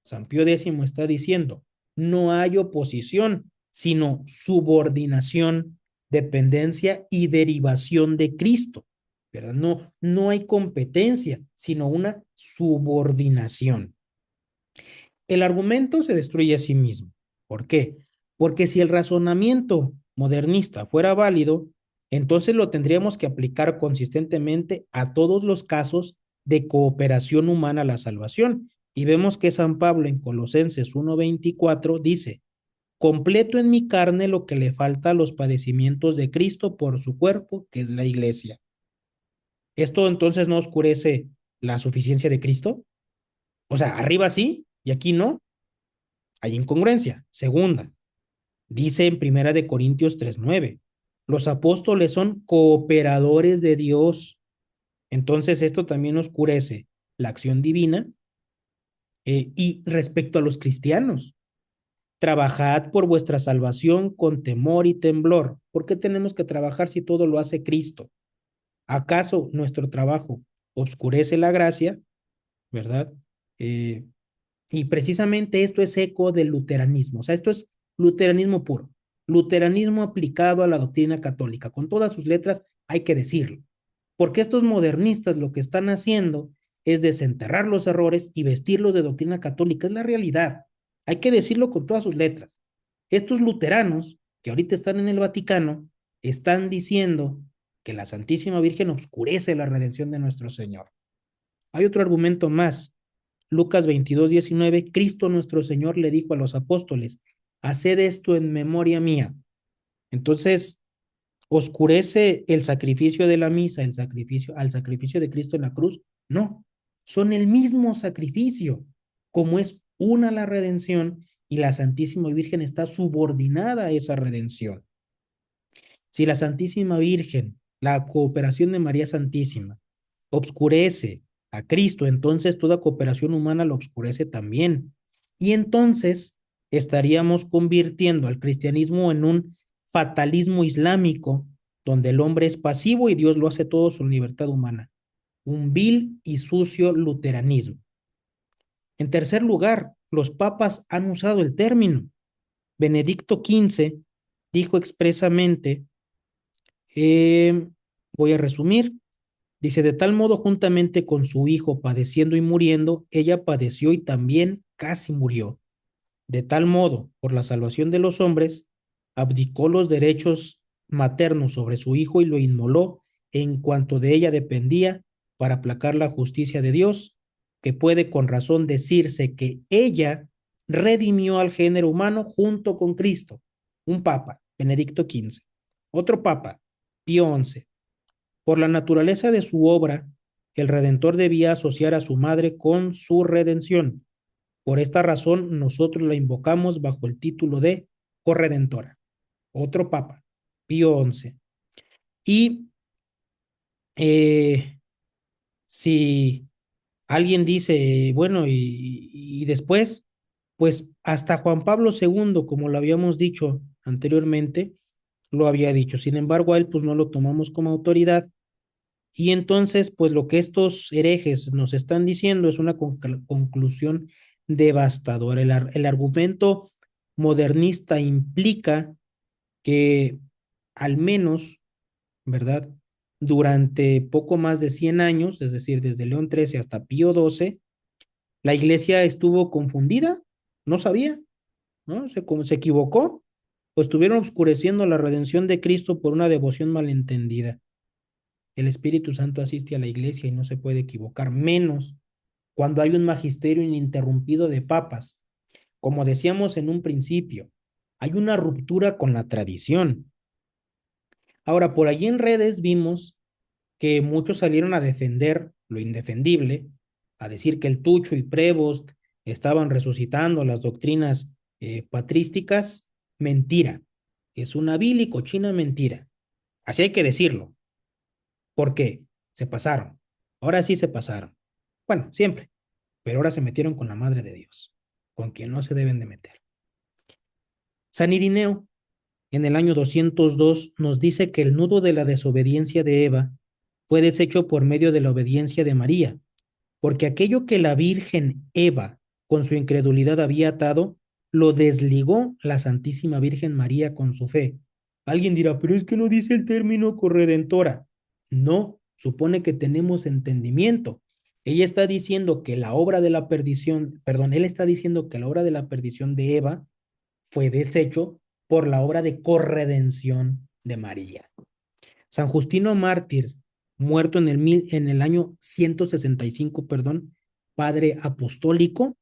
Speaker 1: San Pío X está diciendo, no hay oposición, sino subordinación, dependencia y derivación de Cristo, ¿verdad? No, no hay competencia, sino una subordinación. El argumento se destruye a sí mismo. ¿Por qué? Porque si el razonamiento modernista fuera válido, entonces lo tendríamos que aplicar consistentemente a todos los casos de cooperación humana a la salvación. Y vemos que San Pablo en Colosenses 1:24 dice, completo en mi carne lo que le falta a los padecimientos de Cristo por su cuerpo, que es la iglesia. ¿Esto entonces no oscurece la suficiencia de Cristo? O sea, arriba sí y aquí no. Hay incongruencia. Segunda, dice en Primera de Corintios 3:9, los apóstoles son cooperadores de Dios. Entonces esto también oscurece la acción divina. Y respecto a los cristianos, trabajad por vuestra salvación con temor y temblor. ¿Por qué tenemos que trabajar si todo lo hace Cristo? ¿Acaso nuestro trabajo oscurece la gracia? ¿Verdad? Eh, Y precisamente esto es eco del luteranismo, o sea, esto es luteranismo puro, luteranismo aplicado a la doctrina católica, con todas sus letras, hay que decirlo, porque estos modernistas lo que están haciendo es desenterrar los errores y vestirlos de doctrina católica, es la realidad, hay que decirlo con todas sus letras. Estos luteranos que ahorita están en el Vaticano están diciendo que la Santísima Virgen oscurece la redención de nuestro Señor. Hay otro argumento más. Lucas 22:19, Cristo nuestro Señor le dijo a los apóstoles, haced esto en memoria mía. Entonces, ¿oscurece el sacrificio de la misa, el sacrificio, al sacrificio de Cristo en la cruz? No, son el mismo sacrificio, como es una la redención y la Santísima Virgen está subordinada a esa redención. Si la Santísima Virgen, la cooperación de María Santísima, obscurece a Cristo, entonces toda cooperación humana lo obscurece también. Y entonces estaríamos convirtiendo al cristianismo en un fatalismo islámico, donde el hombre es pasivo y Dios lo hace todo su libertad humana. Un vil y sucio luteranismo. En tercer lugar, los papas han usado el término. Benedicto XV dijo expresamente, voy a resumir, dice, de tal modo, juntamente con su hijo padeciendo y muriendo, ella padeció y también casi murió. De tal modo, por la salvación de los hombres, abdicó los derechos maternos sobre su hijo y lo inmoló en cuanto de ella dependía para aplacar la justicia de Dios, que puede con razón decirse que ella redimió al género humano junto con Cristo. Un papa, Benedicto XV. Otro papa, Pío XI. Por la naturaleza de su obra, el Redentor debía asociar a su madre con su redención. Por esta razón, nosotros la invocamos bajo el título de corredentora. Otro papa, Pío XI. Y eh, si alguien dice, bueno, y después, pues hasta Juan Pablo II, como lo habíamos dicho anteriormente, lo había dicho. Sin embargo, a él pues no lo tomamos como autoridad. Y entonces, pues lo que estos herejes nos están diciendo es una conclusión devastadora. El argumento modernista implica que al menos, ¿verdad? Durante poco más de 100 años, es decir, desde León XIII hasta Pío XII, la iglesia estuvo confundida, no sabía, ¿no? Se equivocó, o estuvieron oscureciendo la redención de Cristo por una devoción malentendida. El Espíritu Santo asiste a la iglesia y no se puede equivocar, menos cuando hay un magisterio ininterrumpido de papas. Como decíamos en un principio, hay una ruptura con la tradición. Ahora, por allí en redes vimos que muchos salieron a defender lo indefendible, a decir que el Tucho y Prevost estaban resucitando las doctrinas patrísticas. Mentira. Es una vil y cochina mentira. Así hay que decirlo. ¿Por qué? Se pasaron. Ahora sí se pasaron. Bueno, siempre. Pero ahora se metieron con la Madre de Dios, con quien no se deben de meter. San Irineo. en el año 202, nos dice que el nudo de la desobediencia de Eva fue deshecho por medio de la obediencia de María, porque aquello que la Virgen Eva con su incredulidad había atado, lo desligó la Santísima Virgen María con su fe. Alguien dirá, pero es que no dice el término corredentora. No, supone que tenemos entendimiento. Ella está diciendo que la obra de la perdición, perdón, él está diciendo que la obra de la perdición de Eva fue deshecho por la obra de corredención de María. San Justino Mártir, muerto en el año 165, perdón, padre apostólico,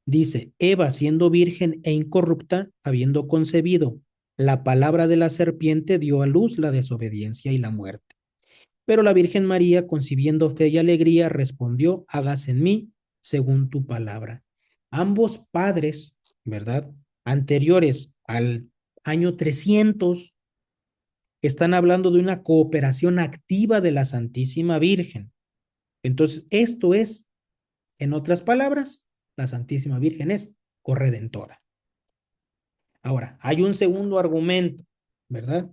Speaker 1: dice, Eva siendo virgen e incorrupta, habiendo concebido la palabra de la serpiente, dio a luz la desobediencia y la muerte. Pero la Virgen María, concibiendo fe y alegría, respondió, hágase en mí según tu palabra. Ambos padres, ¿verdad? Anteriores al año 300, están hablando de una cooperación activa de la Santísima Virgen. Entonces, esto es, en otras palabras, la Santísima Virgen es corredentora. Ahora, hay un segundo argumento, ¿verdad?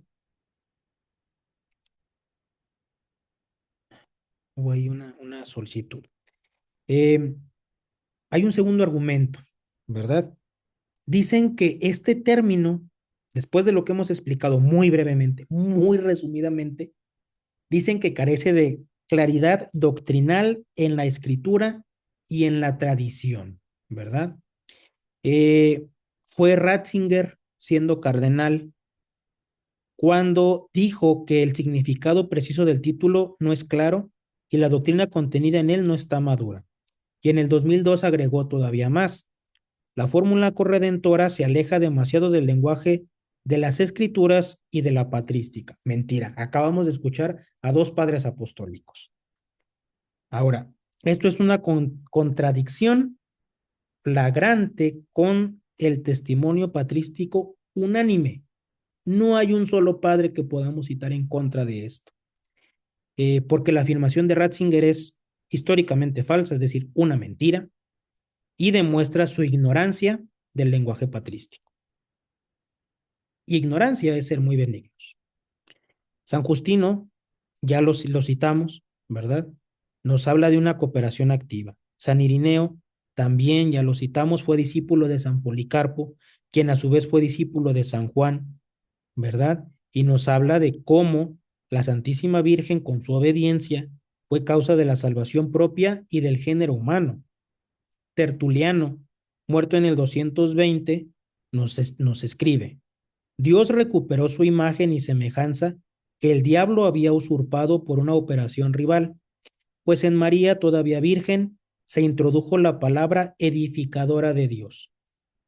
Speaker 1: O hay una solicitud. Eh, hay un segundo argumento, ¿verdad? Dicen que este término, después de lo que hemos explicado muy brevemente, muy resumidamente, dicen que carece de claridad doctrinal en la escritura y en la tradición, ¿verdad? Eh, Fue Ratzinger, siendo cardenal, cuando dijo que el significado preciso del título no es claro y la doctrina contenida en él no está madura. Y en el 2002 agregó todavía más. La fórmula corredentora se aleja demasiado del lenguaje de las escrituras y de la patrística. Mentira, acabamos de escuchar a dos padres apostólicos. Ahora, esto es una contradicción flagrante con el testimonio patrístico unánime. No hay un solo padre que podamos citar en contra de esto, porque la afirmación de Ratzinger es históricamente falsa, es decir, una mentira, y demuestra su ignorancia del lenguaje patrístico. Ignorancia es ser muy benignos. San Justino, ya lo citamos, ¿verdad? Nos habla de una cooperación activa. San Irineo, también ya lo citamos, fue discípulo de San Policarpo, quien a su vez fue discípulo de San Juan, ¿verdad? Y nos habla de cómo la Santísima Virgen, con su obediencia, fue causa de la salvación propia y del género humano. Tertuliano, muerto en el 220, nos escribe, Dios recuperó su imagen y semejanza que el diablo había usurpado por una operación rival, pues en María, todavía virgen, se introdujo la palabra edificadora de Dios.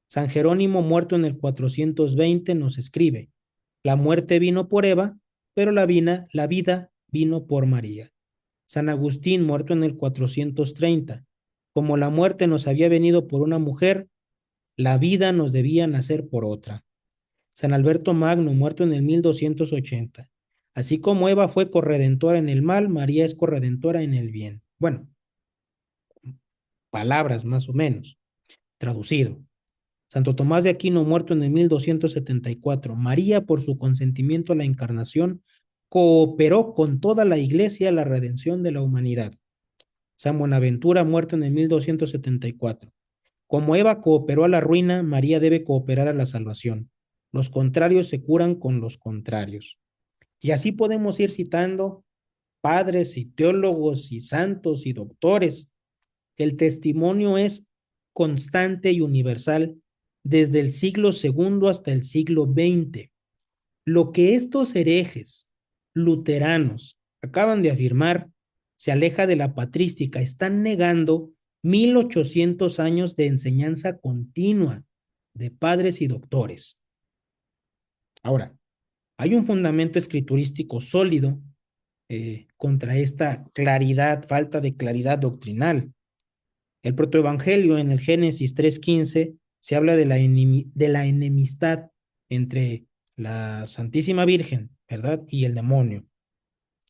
Speaker 1: San Jerónimo, muerto en el 420, nos escribe, la muerte vino por Eva, pero la vida vino por María. San Agustín, muerto en el 430, como la muerte nos había venido por una mujer, la vida nos debía nacer por otra. San Alberto Magno, muerto en el 1280. Así como Eva fue corredentora en el mal, María es corredentora en el bien. Bueno, palabras más o menos, traducido. Santo Tomás de Aquino, muerto en el 1274. María, por su consentimiento a la encarnación, cooperó con toda la iglesia a la redención de la humanidad. San Buenaventura, muerto en el 1274. Como Eva cooperó a la ruina, María debe cooperar a la salvación. Los contrarios se curan con los contrarios. Y así podemos ir citando padres y teólogos y santos y doctores. El testimonio es constante y universal desde el siglo segundo hasta el siglo XX. Lo que estos herejes luteranos acaban de afirmar se aleja de la patrística. Están negando 1800 años de enseñanza continua de padres y doctores. Ahora, hay un fundamento escriturístico sólido contra esta claridad, falta de claridad doctrinal. El protoevangelio en el Génesis 3:15 se habla de la enemistad entre la Santísima Virgen, ¿verdad? Y el demonio.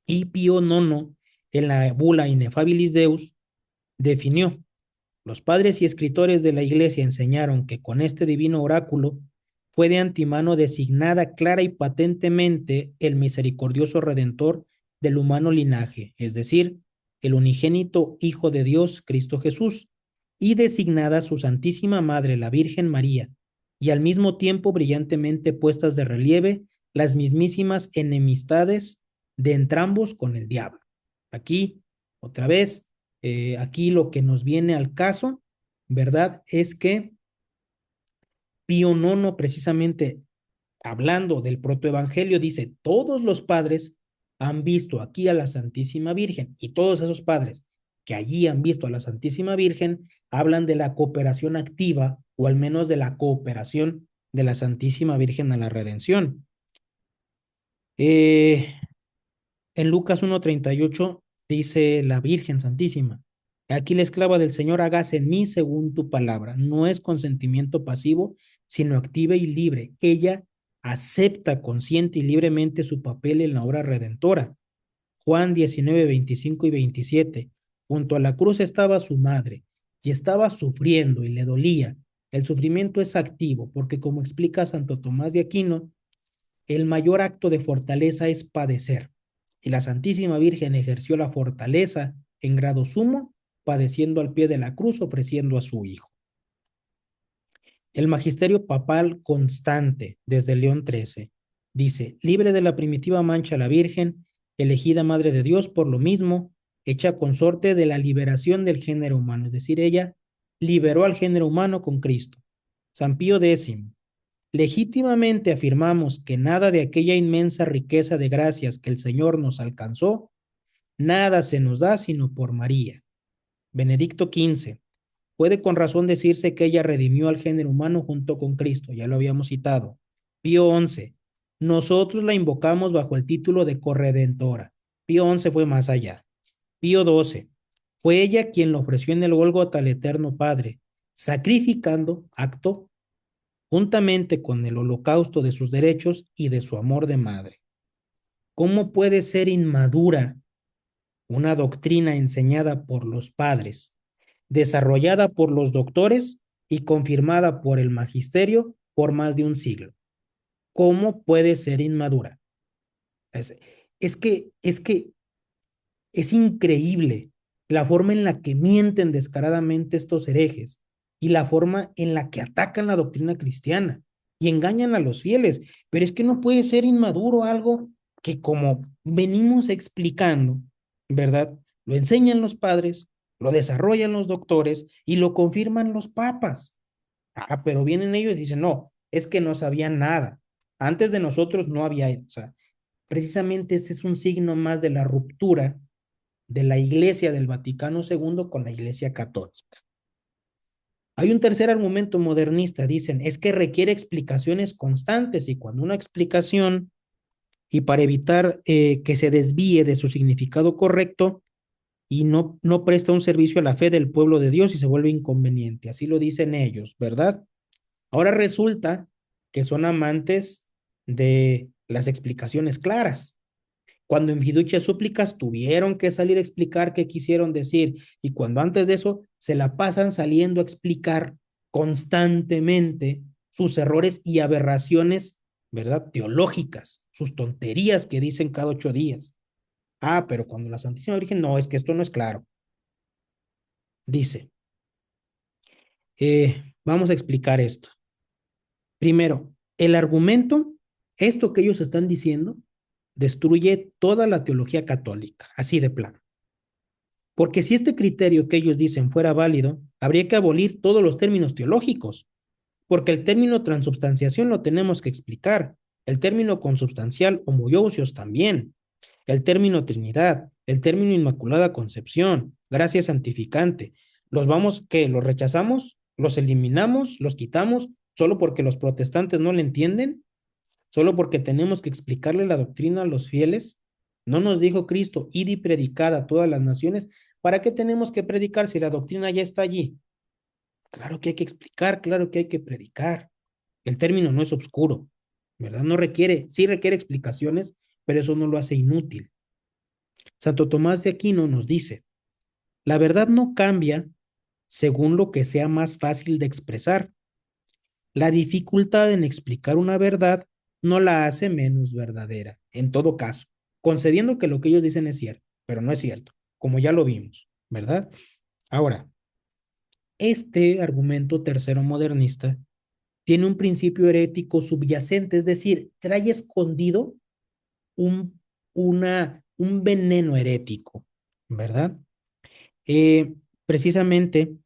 Speaker 1: Y Pío IX, en la bula Ineffabilis Deus, definió, los padres y escritores de la Iglesia enseñaron que con este divino oráculo fue de antemano designada clara y patentemente el misericordioso Redentor del humano linaje, es decir, el unigénito Hijo de Dios, Cristo Jesús, y designada su Santísima Madre, la Virgen María, y al mismo tiempo brillantemente puestas de relieve las mismísimas enemistades de entrambos con el diablo. Aquí, otra vez, aquí lo que nos viene al caso, ¿verdad? Es que Pío IX, precisamente hablando del protoevangelio, dice, todos los padres han visto aquí a la Santísima Virgen, y todos esos padres que allí han visto a la Santísima Virgen hablan de la cooperación activa, o al menos de la cooperación de la Santísima Virgen a la redención. Eh, en Lucas 1:38 dice la Virgen Santísima, aquí la esclava del Señor, hágase en mí según tu palabra. No es consentimiento pasivo, sino activa y libre. Ella acepta consciente y libremente su papel en la obra redentora. Juan 19, 25 y 27. Junto a la cruz estaba su madre y estaba sufriendo y le dolía. El sufrimiento es activo porque, como explica Santo Tomás de Aquino, el mayor acto de fortaleza es padecer. Y la Santísima Virgen ejerció la fortaleza en grado sumo, padeciendo al pie de la cruz, ofreciendo a su Hijo. El magisterio papal constante desde León XIII dice, libre de la primitiva mancha la Virgen, elegida Madre de Dios por lo mismo, hecha consorte de la liberación del género humano, es decir, ella liberó al género humano con Cristo. San Pío X, legítimamente afirmamos que nada de aquella inmensa riqueza de gracias que el Señor nos alcanzó, nada se nos da sino por María. Benedicto XV, puede con razón decirse que ella redimió al género humano junto con Cristo, ya lo habíamos citado. Pío XI, nosotros la invocamos bajo el título de corredentora. Pío XI fue más allá. Pío XII, fue ella quien lo ofreció en el Gólgota al Eterno Padre, sacrificando, acto, juntamente con el holocausto de sus derechos y de su amor de madre. ¿Cómo puede ser inmadura una doctrina enseñada por los padres, desarrollada por los doctores y confirmada por el magisterio por más de un siglo? ¿Cómo puede ser inmadura? Es, es que es increíble la forma en la que mienten descaradamente estos herejes y la forma en la que atacan la doctrina cristiana y engañan a los fieles. Pero es que no puede ser inmaduro algo que, como venimos explicando, ¿verdad? Lo enseñan los padres, lo desarrollan los doctores y lo confirman los papas. Ah, pero vienen ellos y dicen, no, es que no sabían nada. Antes de nosotros no había, o sea, precisamente este es un signo más de la ruptura de la Iglesia del Vaticano II con la Iglesia Católica. Hay un tercer argumento modernista, dicen, es que requiere explicaciones constantes, y cuando una explicación, y para evitar que se desvíe de su significado correcto y no presta un servicio a la fe del pueblo de Dios y se vuelve inconveniente, así lo dicen ellos, ¿verdad? Ahora resulta que son amantes de las explicaciones claras, cuando en fiducia súplicas tuvieron que salir a explicar qué quisieron decir, y cuando antes de eso se la pasan saliendo a explicar constantemente sus errores y aberraciones, ¿verdad? Teológicas, sus tonterías que dicen cada 8 días. Ah, pero cuando la Santísima Virgen, no, es que esto no es claro. Dice, vamos a explicar esto. Primero, el argumento, esto que ellos están diciendo, destruye toda la teología católica, así de plano. Porque si este criterio que ellos dicen fuera válido, habría que abolir todos los términos teológicos, porque el término transubstanciación lo tenemos que explicar, el término consubstancial homoiousios también, el término Trinidad, el término Inmaculada Concepción, gracia santificante. ¿Los vamos, qué? ¿Los rechazamos? ¿Los eliminamos? ¿Los quitamos? ¿Solo porque los protestantes no le entienden? ¿Solo porque tenemos que explicarle la doctrina a los fieles? ¿No nos dijo Cristo, id y predicad a todas las naciones? ¿Para qué tenemos que predicar si la doctrina ya está allí? Claro que hay que explicar, claro que hay que predicar. El término no es oscuro, ¿verdad? No requiere, sí requiere explicaciones, pero eso no lo hace inútil. Santo Tomás de Aquino nos dice, la verdad no cambia según lo que sea más fácil de expresar. La dificultad en explicar una verdad no la hace menos verdadera, en todo caso, concediendo que lo que ellos dicen es cierto, pero no es cierto, como ya lo vimos, ¿verdad? Ahora, este argumento tercero modernista tiene un principio herético subyacente, es decir, trae escondido un, un veneno herético, ¿verdad? Precisamente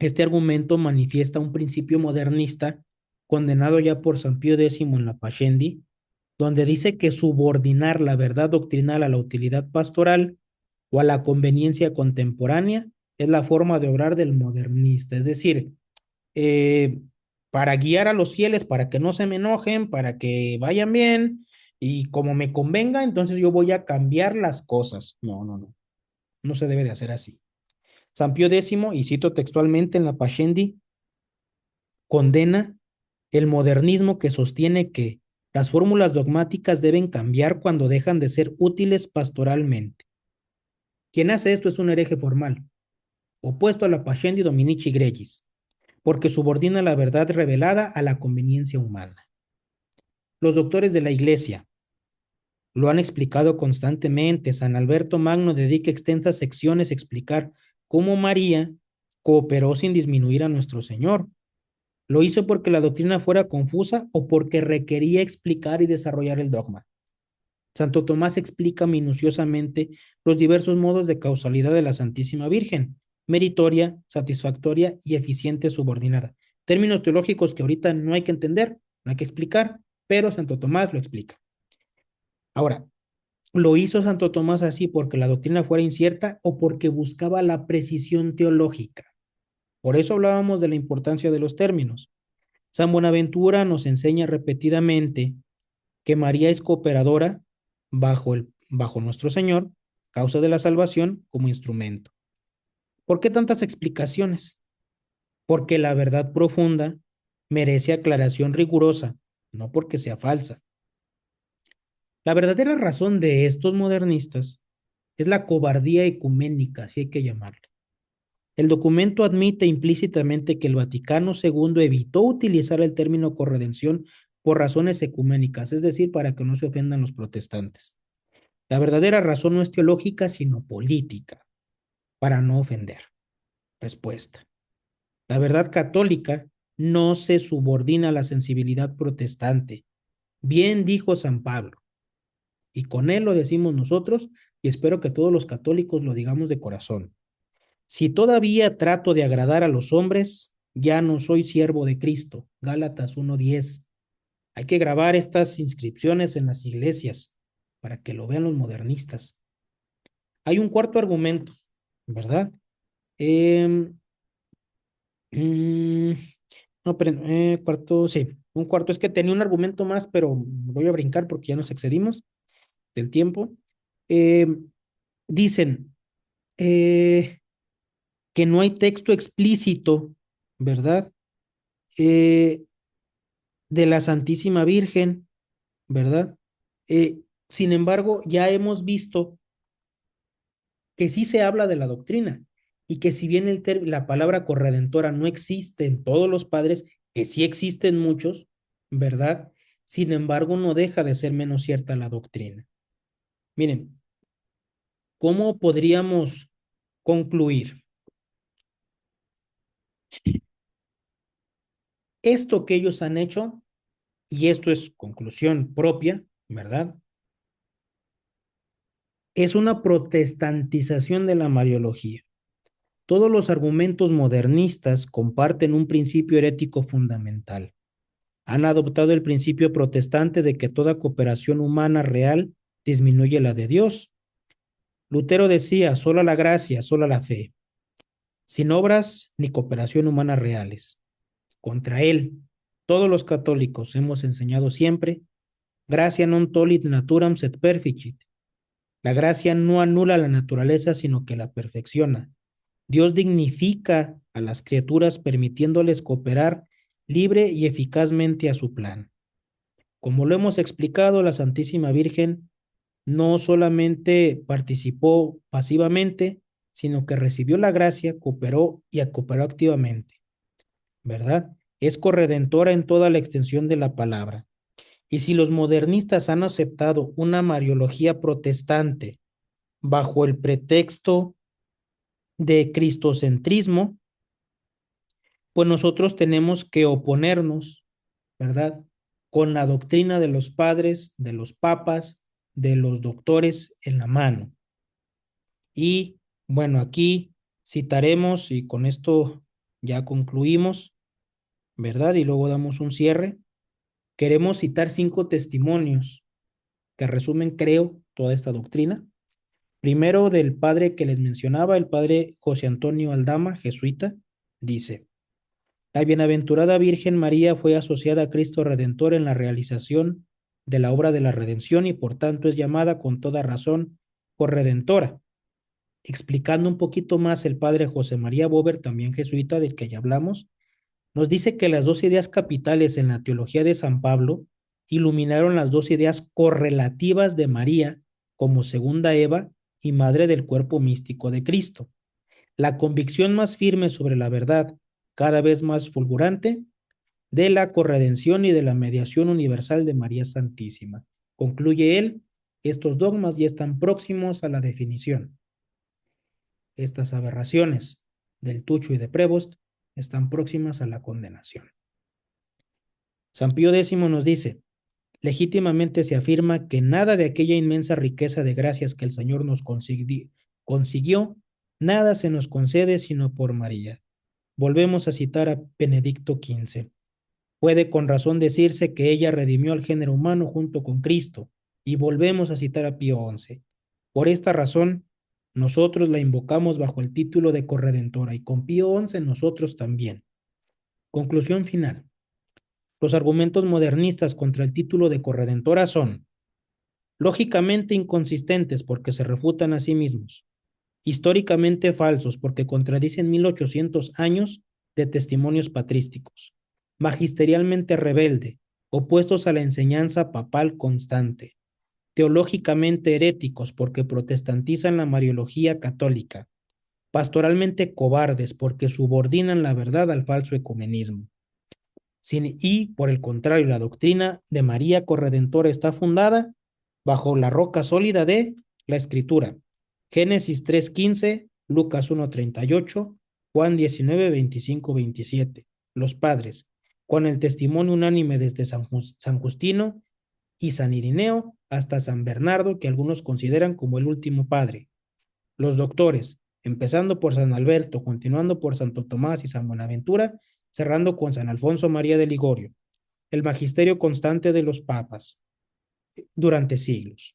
Speaker 1: este argumento manifiesta un principio modernista condenado ya por San Pío X en la Pascendi, donde dice que subordinar la verdad doctrinal a la utilidad pastoral o a la conveniencia contemporánea es la forma de obrar del modernista. Es decir, eh, para guiar a los fieles, para que no se me enojen, para que vayan bien, y como me convenga, entonces yo voy a cambiar las cosas. No, no, no, no se debe de hacer así. San Pío X, y cito textualmente en la Pascendi, condena el modernismo que sostiene que las fórmulas dogmáticas deben cambiar cuando dejan de ser útiles pastoralmente. Quien hace esto es un hereje formal, opuesto a la Pascendi Dominici Gregis, porque subordina la verdad revelada a la conveniencia humana. Los doctores de la Iglesia lo han explicado constantemente. San Alberto Magno dedica extensas secciones a explicar cómo María cooperó sin disminuir a nuestro Señor. ¿Lo hizo porque la doctrina fuera confusa o porque requería explicar y desarrollar el dogma? Santo Tomás explica minuciosamente los diversos modos de causalidad de la Santísima Virgen: meritoria, satisfactoria y eficiente subordinada. Términos teológicos que ahorita no hay que entender, no hay que explicar, pero Santo Tomás lo explica. Ahora, ¿lo hizo Santo Tomás así porque la doctrina fuera incierta o porque buscaba la precisión teológica? Por eso hablábamos de la importancia de los términos. San Buenaventura nos enseña repetidamente que María es cooperadora bajo nuestro Señor, causa de la salvación, como instrumento. ¿Por qué tantas explicaciones? Porque la verdad profunda merece aclaración rigurosa, no porque sea falsa. La verdadera razón de estos modernistas es la cobardía ecuménica, así hay que llamarle. El documento admite implícitamente que el Vaticano II evitó utilizar el término corredención por razones ecuménicas, es decir, para que no se ofendan los protestantes. La verdadera razón no es teológica, sino política, para no ofender. Respuesta. La verdad católica no se subordina a la sensibilidad protestante. Bien dijo San Pablo, y con él lo decimos nosotros, y espero que todos los católicos lo digamos de corazón. Si todavía trato de agradar a los hombres, ya no soy siervo de Cristo. Gálatas 1:10. Hay que grabar estas inscripciones en las iglesias para que lo vean los modernistas. Hay un cuarto argumento, ¿verdad? Eh, mm, no, pero, cuarto, sí, un cuarto. Es que tenía un argumento más, pero voy a brincar porque ya nos excedimos del tiempo. Eh, dicen que no hay texto explícito, ¿verdad? Eh, de la Santísima Virgen, ¿verdad? Sin embargo, ya hemos visto que sí se habla de la doctrina y que si bien la palabra corredentora no existe en todos los padres, que sí existen muchos, ¿verdad? Sin embargo, no deja de ser menos cierta la doctrina. Miren, ¿cómo podríamos concluir? Esto que ellos han hecho, y esto es conclusión propia, ¿verdad? Es una protestantización de la Mariología. Todos los argumentos modernistas comparten un principio herético fundamental. Han adoptado el principio protestante de que toda cooperación humana real disminuye la de Dios. Lutero decía, sola la gracia, sola la fe, sin obras ni cooperación humana reales. Contra él, todos los católicos hemos enseñado siempre, gracia non tollit naturam sed perficit. La gracia no anula la naturaleza, sino que la perfecciona. Dios dignifica a las criaturas permitiéndoles cooperar libre y eficazmente a su plan. Como lo hemos explicado, la Santísima Virgen no solamente participó pasivamente, sino que recibió la gracia, cooperó y cooperó activamente, ¿verdad? Es corredentora en toda la extensión de la palabra. Y si los modernistas han aceptado una mariología protestante bajo el pretexto de cristocentrismo, pues nosotros tenemos que oponernos, ¿verdad? Con la doctrina de los padres, de los papas, de los doctores en la mano. Y bueno, aquí citaremos, y con esto ya concluimos, ¿verdad? Y luego damos un cierre. Queremos citar 5 testimonios que resumen, creo, toda esta doctrina. Primero, del padre que les mencionaba, el padre José Antonio Aldama, jesuita, dice: la bienaventurada Virgen María fue asociada a Cristo Redentor en la realización de la obra de la redención y por tanto es llamada con toda razón por Redentora. Explicando un poquito más, el padre José María Bober, también jesuita del que ya hablamos, nos dice que las 2 ideas capitales en la teología de San Pablo iluminaron las 2 ideas correlativas de María como segunda Eva y madre del cuerpo místico de Cristo. La convicción más firme sobre la verdad, cada vez más fulgurante, de la corredención y de la mediación universal de María Santísima. Concluye él, estos dogmas ya están próximos a la definición. Estas aberraciones del Tucho y de Prevost están próximas a la condenación. San Pío X nos dice: legítimamente se afirma que nada de aquella inmensa riqueza de gracias que el Señor nos consiguió, nada se nos concede sino por María. Volvemos a citar a Benedicto XV. Puede con razón decirse que ella redimió al género humano junto con Cristo, y volvemos a citar a Pío XI. Por esta razón, nosotros la invocamos bajo el título de corredentora, y con Pío XI nosotros también. Conclusión final. Los argumentos modernistas contra el título de corredentora son lógicamente inconsistentes porque se refutan a sí mismos, históricamente falsos porque contradicen 1800 años de testimonios patrísticos, magisterialmente rebelde, opuestos a la enseñanza papal constante, teológicamente heréticos porque protestantizan la mariología católica, pastoralmente cobardes porque subordinan la verdad al falso ecumenismo. Y, por el contrario, la doctrina de María Corredentora está fundada bajo la roca sólida de la Escritura. Génesis 3:15, Lucas 1:38, Juan 19:25, 27. Los padres, con el testimonio unánime desde San Justino y San Irineo hasta San Bernardo, que algunos consideran como el último padre. Los doctores, empezando por San Alberto, continuando por Santo Tomás y San Buenaventura, cerrando con San Alfonso María de Ligorio. El magisterio constante de los papas durante siglos.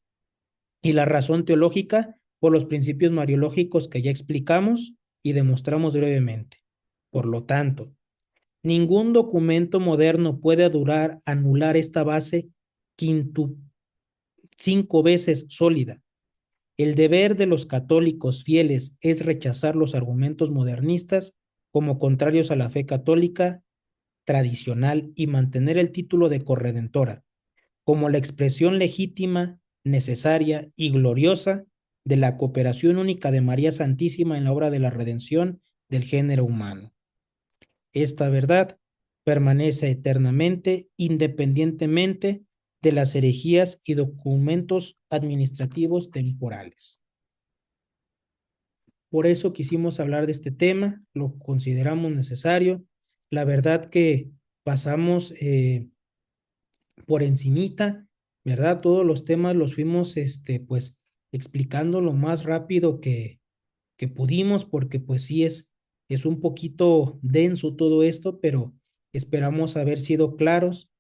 Speaker 1: Y la razón teológica por los principios mariológicos que ya explicamos y demostramos brevemente. Por lo tanto, ningún documento moderno puede anular esta base 5 veces sólida. El deber de los católicos fieles es rechazar los argumentos modernistas como contrarios a la fe católica tradicional y mantener el título de corredentora como la expresión legítima, necesaria y gloriosa de la cooperación única de María Santísima en la obra de la redención del género humano. Esta verdad permanece eternamente, independientemente de las herejías y documentos administrativos temporales. Por eso quisimos hablar de este tema, lo consideramos necesario. La verdad que pasamos por encimita, ¿verdad? Todos los temas los fuimos, pues, explicando lo más rápido que pudimos, porque pues sí es un poquito denso todo esto, pero esperamos haber sido claros.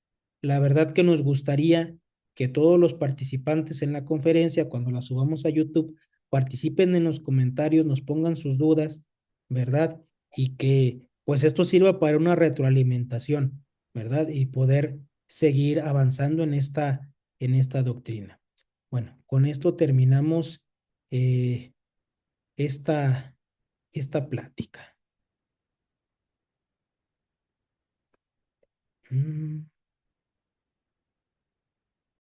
Speaker 1: La verdad que nos gustaría que todos los participantes en la conferencia, cuando la subamos a YouTube, participen en los comentarios, nos pongan sus dudas, ¿verdad? Y que pues esto sirva para una retroalimentación, ¿verdad? Y poder seguir avanzando en esta doctrina. Bueno, con esto terminamos eh, esta, esta plática.